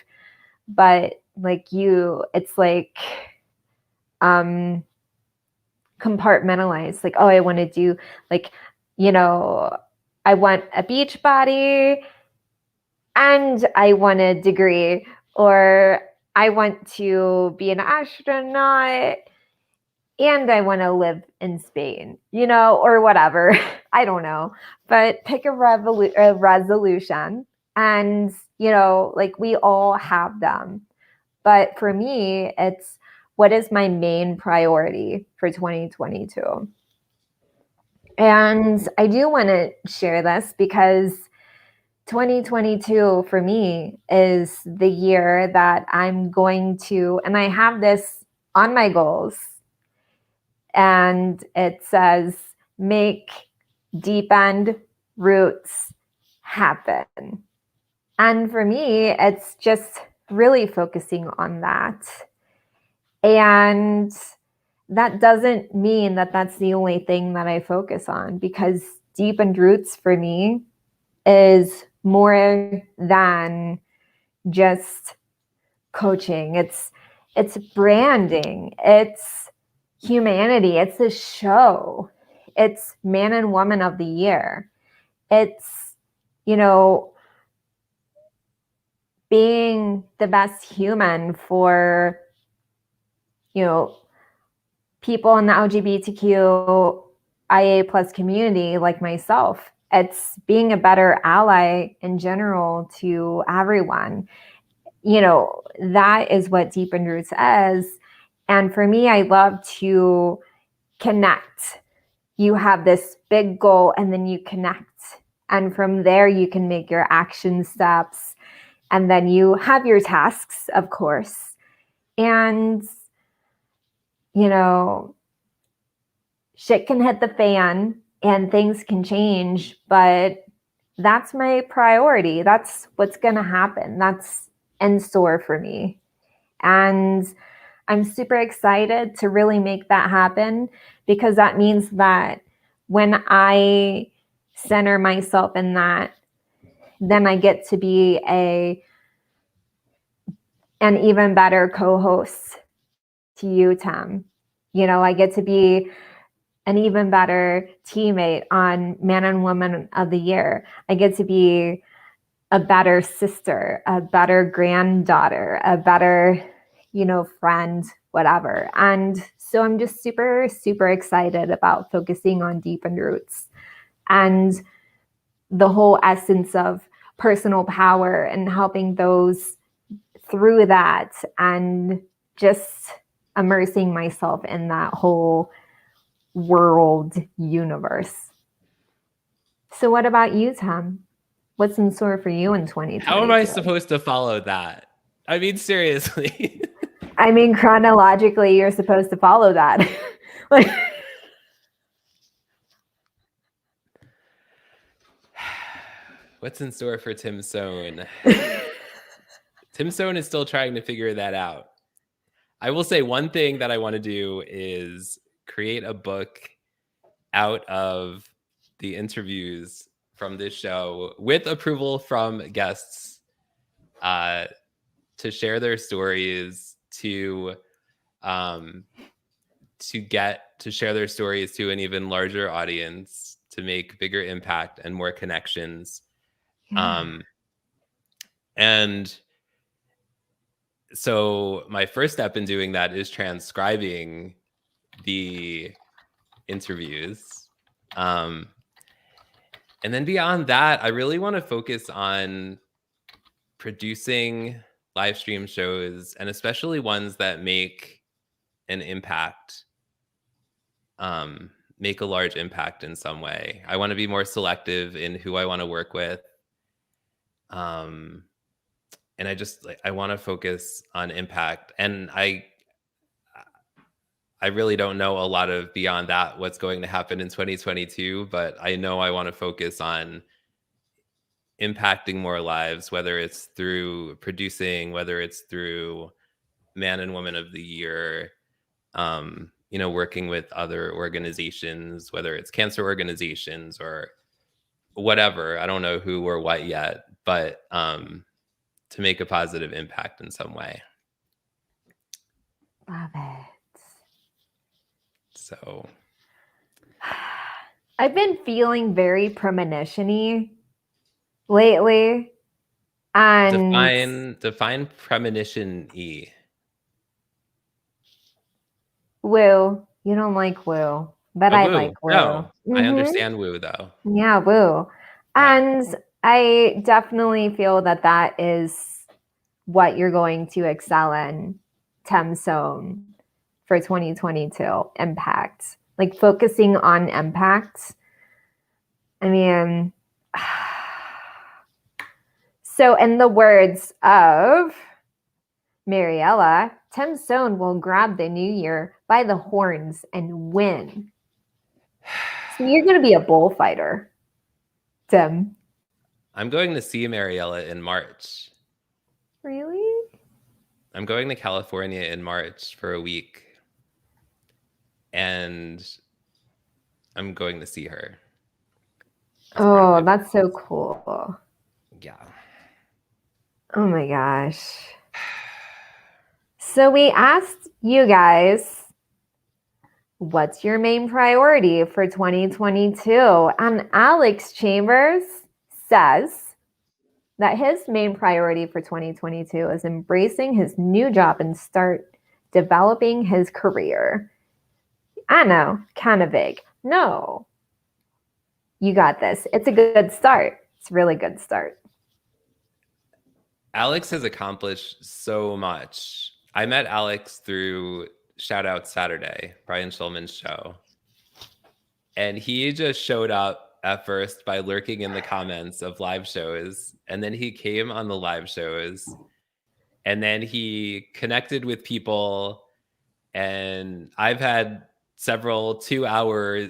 but like it's like compartmentalized. Like, oh, I want to do like, I want a beach body and I want a degree, or I want to be an astronaut and I want to live in Spain, or whatever. I don't know. But pick a resolution. And, like we all have them. But for me, it's what is my main priority for 2022? And I do want to share this because 2022 for me is the year that I'm going to, and I have this on my goals, and it says, make deep end roots happen. And for me, it's just really focusing on that. And that doesn't mean that that's the only thing that I focus on, because deep end roots for me is more than just coaching. It's branding. It's humanity. It's a show. It's man and woman of the year. It's, being the best human for, people in the LGBTQIA plus community like myself. It's being a better ally in general to everyone. That is what Deep in Roots is. And for me, I love to connect. You have this big goal and then you connect. And from there, you can make your action steps. And then you have your tasks, of course. And, shit can hit the fan and things can change, but that's my priority. That's what's going to happen. That's in store for me. And I'm super excited to really make that happen, because that means that when I center myself in that, then I get to be an an even better co-host to you, Tim. You know, I get to be an even better teammate on Man and Woman of the Year. I get to be a better sister, a better granddaughter, a better, you know, friend, whatever. And so I'm just super, super excited about focusing on deepened roots and the whole essence of personal power and helping those through that and just immersing myself in that whole world universe. So what about you, Tom? What's in store for you in 2022? How am I supposed to follow that? I mean, seriously. I mean, chronologically, you're supposed to follow that. Like, what's in store for Tim Sohn? Tim Sohn is still trying to figure that out. I will say one thing that I want to do is create a book out of the interviews from this show with approval from guests to share their stories, to share their stories to an even larger audience, to make bigger impact and more connections. yeah. And so my first step in doing that is transcribing the interviews. And then beyond that, I really want to focus on producing live stream shows, and especially ones that make an impact, make a large impact in some way. I want to be more selective in who I want to work with. And I want to focus on impact. And I really don't know a lot of beyond that what's going to happen in 2022, but I know I want to focus on impacting more lives, whether it's through producing, whether it's through Man and Woman of the Year, you know, working with other organizations, whether it's cancer organizations or whatever. I don't know who or what yet, but to make a positive impact in some way. Love it. So I've been feeling very premonition-y lately. And define premonition-y. woo. You don't like woo, but I like woo. No, I understand woo though. Yeah, woo. And I definitely feel that that is what you're going to excel in, Tim Sohn, for 2022. Impact. Like focusing on impact. I mean, so in the words of Mariella, Tim Sohn will grab the new year by the horns and win. So you're going to be a bullfighter, Tim. I'm going to see Mariella in March. Really? I'm going to California in March for a week. And I'm going to see her. Oh, that's so cool. Yeah. Oh my gosh. So we asked you guys, what's your main priority for 2022? And Alex Chambers says that his main priority for 2022 is embracing his new job and start developing his career. I know, kind of vague. No, you got this. It's a good start. It's a really good start. Alex has accomplished so much. I met Alex through Shout Out Saturday, Brian Schulman's show. And he just showed up at first by lurking in the comments of live shows. And then he came on the live shows. And then he connected with people. And I've had several 2-hour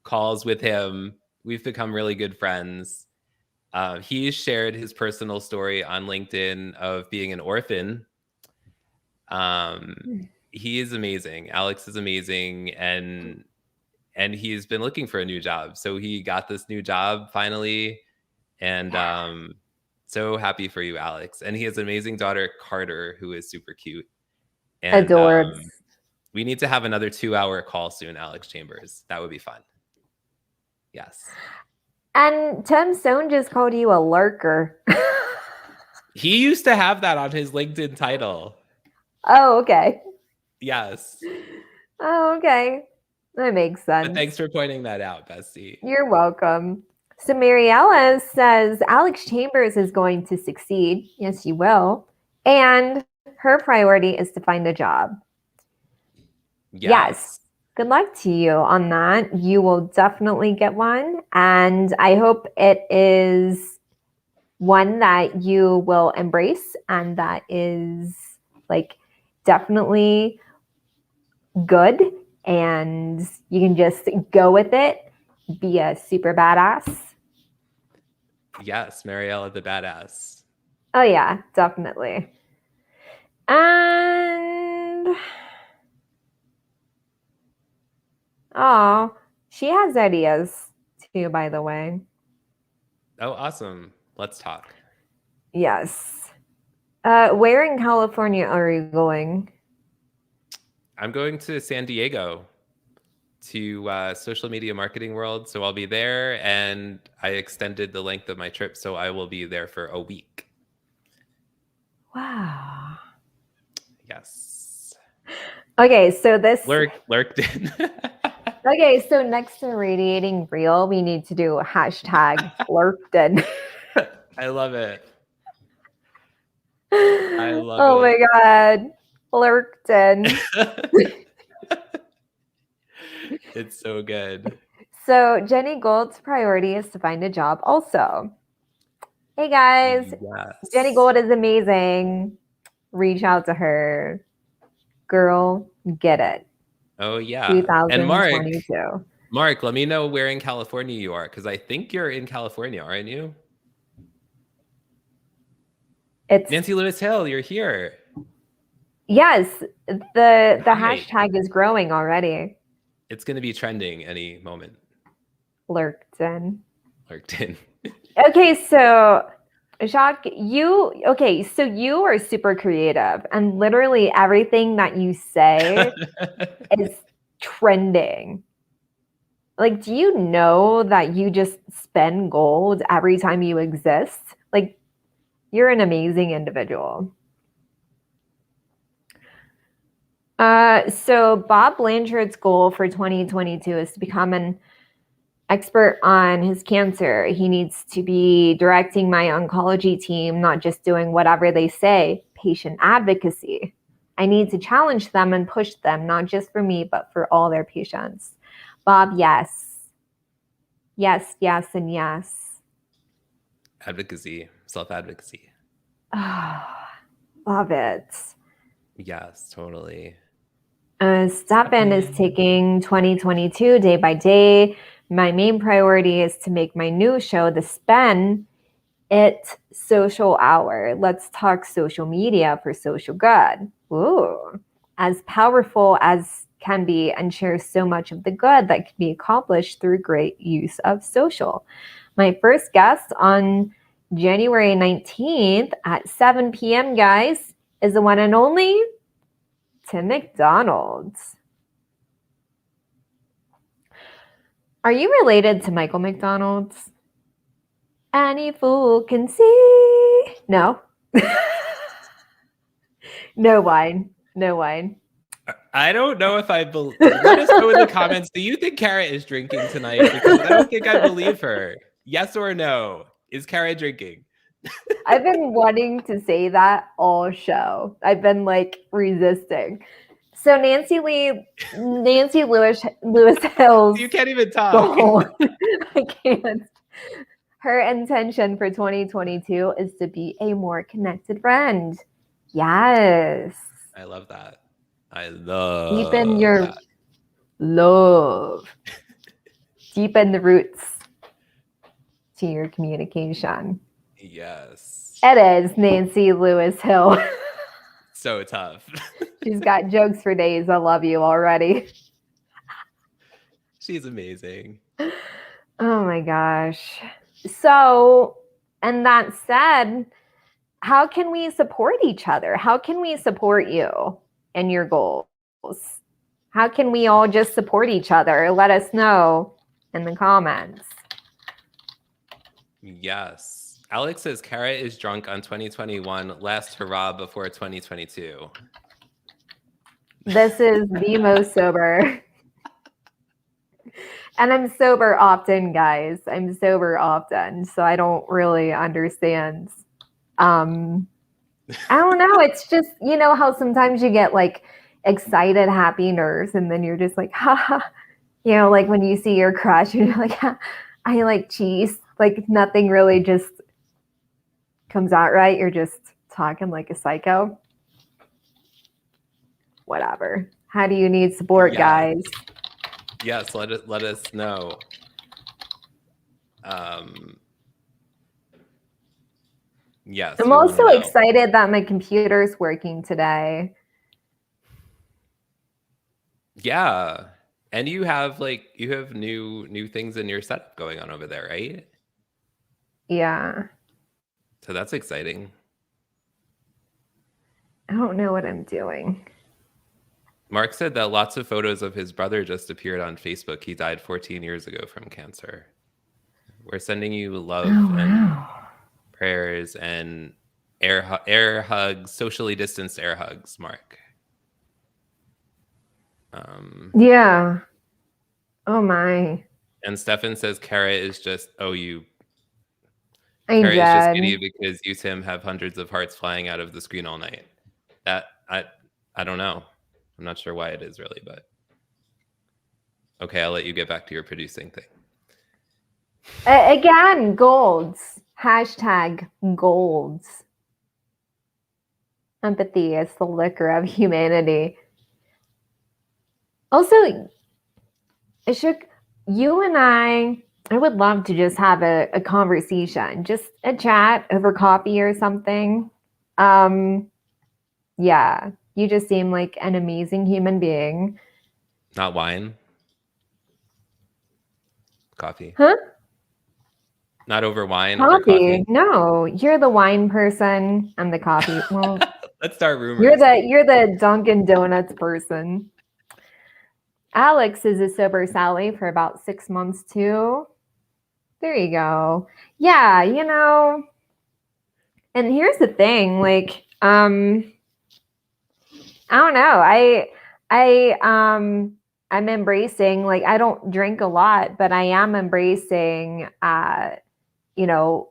calls with him. We've become really good friends. He shared his personal story on LinkedIn of being an orphan. He is amazing. Alex is amazing. And he's been looking for a new job. So he got this new job finally. And So happy for you, Alex. And he has an amazing daughter, Carter, who is super cute. And Adorbs. we need to have another 2-hour call soon, Alex Chambers. That would be fun. Yes. And Tim Sohn just called you a lurker. He used to have that on his LinkedIn title. Oh, okay. Yes. Oh, okay. That makes sense. But thanks for pointing that out, Bessie. You're welcome. So Mariella says Alex Chambers is going to succeed. Yes, you will. And her priority is to find a job. Yes. Good luck to you on that. You will definitely get one. And I hope it is one that you will embrace and that is like definitely good. And you can just go with it, be a super badass. Yes, Mariella the badass. Oh, yeah, definitely. And oh, she has ideas too, by the way. Oh, awesome. Let's talk. Yes. Where in California are you going? I'm going to San Diego to social media marketing world. So I'll be there, and I extended the length of my trip. So I will be there for a week. Wow. Yes. Okay, so this lurked in. Okay, so next to radiating real, we need to do a hashtag lurked in. I love it. I love oh it. my god. Lurked in. It's so good. So Jenny Gold's priority is to find a job also. Hey guys, Yes. Jenny Gold is amazing. Reach out to her. Girl, get it. Oh yeah. 2022. And Mark, let me know where in California you are, because I think you're in California, aren't you? It's Nancy Lewis Hill, you're here. Yes, the hashtag is growing already. It's going to be trending any moment. Lurked in. Okay, so Jacques, you are super creative, and literally everything that you say is trending. Like, do you know that you just spend gold every time you exist? Like, you're an amazing individual. So Bob Blanchard's goal for 2022 is to become an expert on his cancer. He needs to be directing my oncology team, not just doing whatever they say, patient advocacy. I need to challenge them and push them, not just for me, but for all their patients. Bob, yes. Yes, yes, and yes. Advocacy, self-advocacy. Oh, love it. Yes, totally. Stephen is taking 2022 day by day. My main priority is to make my new show, The Spin, it social hour. Let's talk social media for social good. Ooh, as powerful as can be and share so much of the good that can be accomplished through great use of social. My first guest on January 19th at 7 p.m., guys, is the one and only Tim McDonald's. Are you related to Michael McDonald's? Any fool can see. No. No wine. No wine. I don't know if I believe. Let us know in the comments. Do you think Kara is drinking tonight? Because I don't think I believe her. Yes or no? Is Kara drinking? I've been wanting to say that all show. I've been like resisting. So Nancy Lewis Hill's. You can't even talk. Goal. I can't. Her intention for 2022 is to be a more connected friend. Yes. I love that. I love deepen your that. love. Deepen the roots to your communication. Yes. It is Nancy Lewis Hill. So tough. She's got jokes for days. I love you already. She's amazing. Oh my gosh. So And that said, how can we support each other? How can we support you and your goals? How can we all just support each other? Let us know in the comments. Yes. Alex says Kara is drunk on 2021. Last hurrah before 2022. This is the most sober. And I'm sober often, guys. I'm sober often, so I don't really understand. I don't know. It's just, you know how sometimes you get like excited, happy nerves, and then you're just like, ha ha. You know, like when you see your crush, you're like, ha, I like cheese. Like nothing really just comes out right. You're just talking like a psycho. Whatever. How do you need support, guys? Yes, let us know. Yes. I'm also excited that my computer's working today. Yeah. And you have new things in your setup going on over there, right? Yeah. So that's exciting. I don't know what I'm doing. Mark said that lots of photos of his brother just appeared on Facebook. He died 14 years ago from cancer. We're sending you love and prayers and air hugs, socially distanced air hugs, Mark. Yeah. Oh my. And Stefan says Kara is just Kara dead. is just giddy because you, Tim, have hundreds of hearts flying out of the screen all night. That I don't know. I'm not sure why it is really, but okay, I'll let you get back to your producing thing. Again, golds. Hashtag golds. Empathy is the liquor of humanity. Also, Ashok, you and I would love to just have a conversation, just a chat over coffee or something. Yeah, you just seem like an amazing human being. Not wine. Coffee. Huh? Not over wine, Coffee. over coffee. No, you're the wine person. I'm the coffee. Well, let's start rumors. You're the Dunkin' Donuts person. Alex is a sober Sally for about 6 months too. There you go. Yeah, you know. And here's the thing, like, I don't know. I'm embracing, like, I don't drink a lot, but I am embracing you know,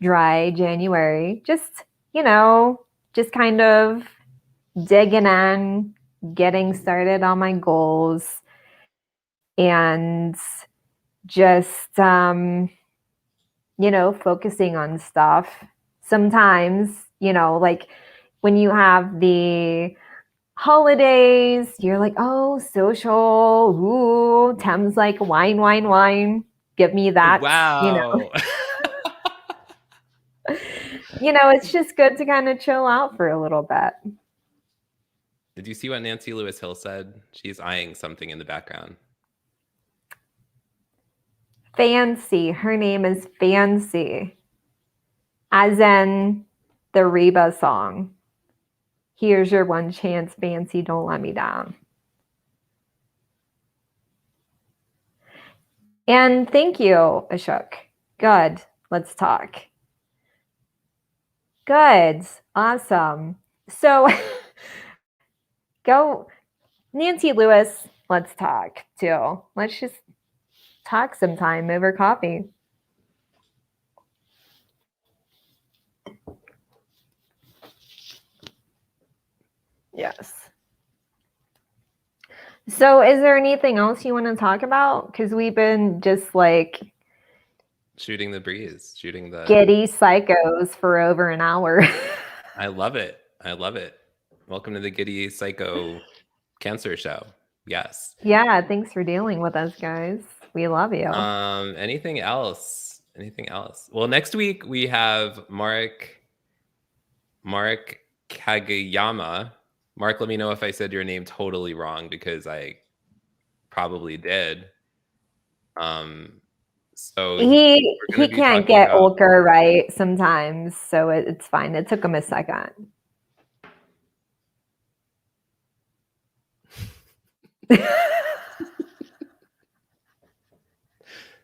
dry January. Just, you know, just kind of digging in, getting started on my goals, and just you know, focusing on stuff. Sometimes, you know, like when you have the holidays, you're like, oh, social, ooh, Thames like wine, wine, wine. Give me that. Wow. You know. You know, it's just good to kind of chill out for a little bit. Did you see what Nancy Lewis Hill said? She's eyeing something in the background. Fancy. Her name is Fancy. As in the Reba song. Here's your one chance, Fancy, don't let me down. And thank you, Ashok. Good. Let's talk. Good. Awesome. So go, Nancy Lewis, let's talk too. Let's just talk sometime over coffee. Yes. So is there anything else you want to talk about? Because we've been just like shooting the breeze, shooting the giddy psychos for over an hour. I love it. I love it. Welcome to the Giddy Psycho Cancer Show. Yes. Yeah, thanks for dealing with us, guys. We love you. Anything else? Anything else? Well, next week we have Mark Kageyama. Mark, let me know if I said your name totally wrong because I probably did. So he we're going to be can't talking get about Oelker right sometimes, so it's fine. It took him a second.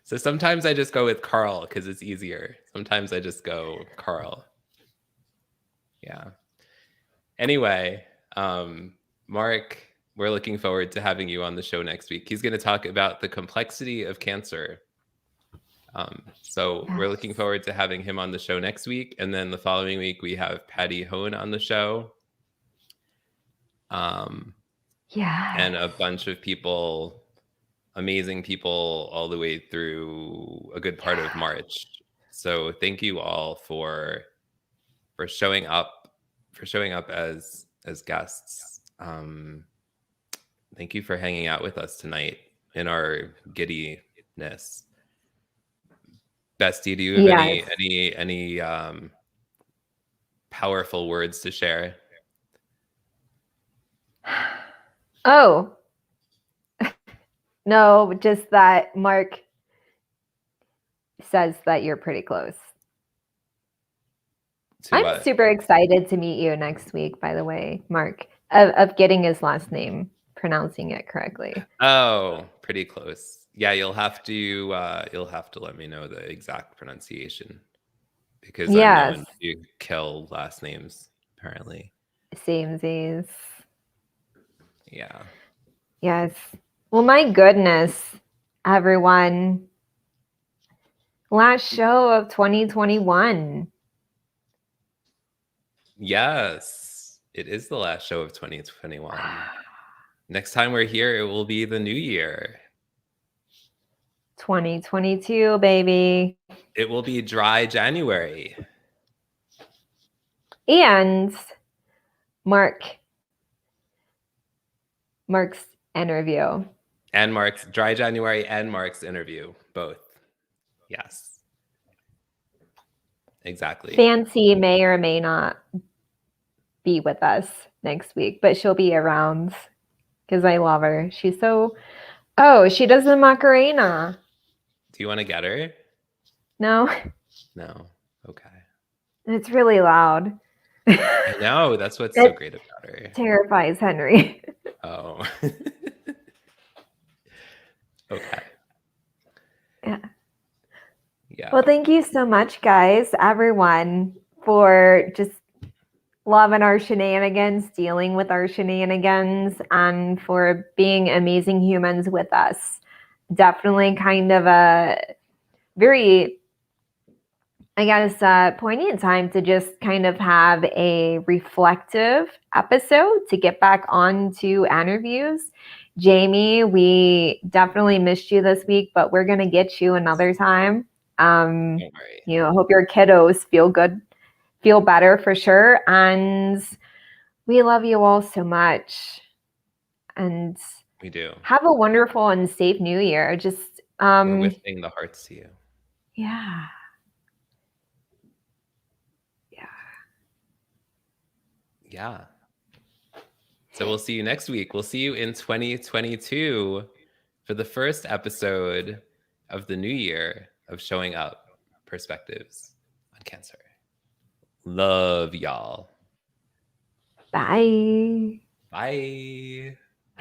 So sometimes I just go with Carl because it's easier. Sometimes I just go Carl. Yeah. Anyway, Mark, we're looking forward to having you on the show next week. He's going to talk about the complexity of cancer. So we're looking forward to having him on the show next week. And then the following week, we have Patty Hone on the show. Yeah. And a bunch of people, amazing people, all the way through a good part of March. So thank you all for showing up, as guests. Thank you for hanging out with us tonight in our giddiness. Bestie, do you have any powerful words to share? Oh. No, just that Mark says that you're pretty close. I'm super excited to meet you next week, by the way, Mark, of getting his last name, pronouncing it correctly. Oh, pretty close. Yeah, you'll have to let me know the exact pronunciation because I'm known to kill last names, apparently. Samesies. Yeah. Yes. Well, my goodness, everyone. Last show of 2021. Yes, it is the last show of 2021. Next time we're here, it will be the new year. 2022, baby. It will be dry January. And Mark's interview. And Mark's dry January and Mark's interview, both. Yes. Exactly. Fancy may or may not be with us next week, but she'll be around because I love her. She's so... Oh, she does the Macarena. Do you want to get her? No. No. Okay. It's really loud. I know. That's what's so great about her. Terrifies Henry. Oh. Okay. Yeah. Yeah. Well, thank you so much, guys, everyone, for just loving our shenanigans, dealing with our shenanigans, and for being amazing humans with us. Definitely kind of a very, I guess, poignant time to just kind of have a reflective episode to get back onto interviews. Jayme, we definitely missed you this week, but we're going to get you another time. Hope your kiddos feel better for sure. And we love you all so much. And we do. Have a wonderful and safe new year. Just we're wishing the hearts to you. Yeah. Yeah. So we'll see you next week. We'll see you in 2022 for the first episode of the new year of Showing Up Perspectives on Cancer. Love y'all. Bye. Bye.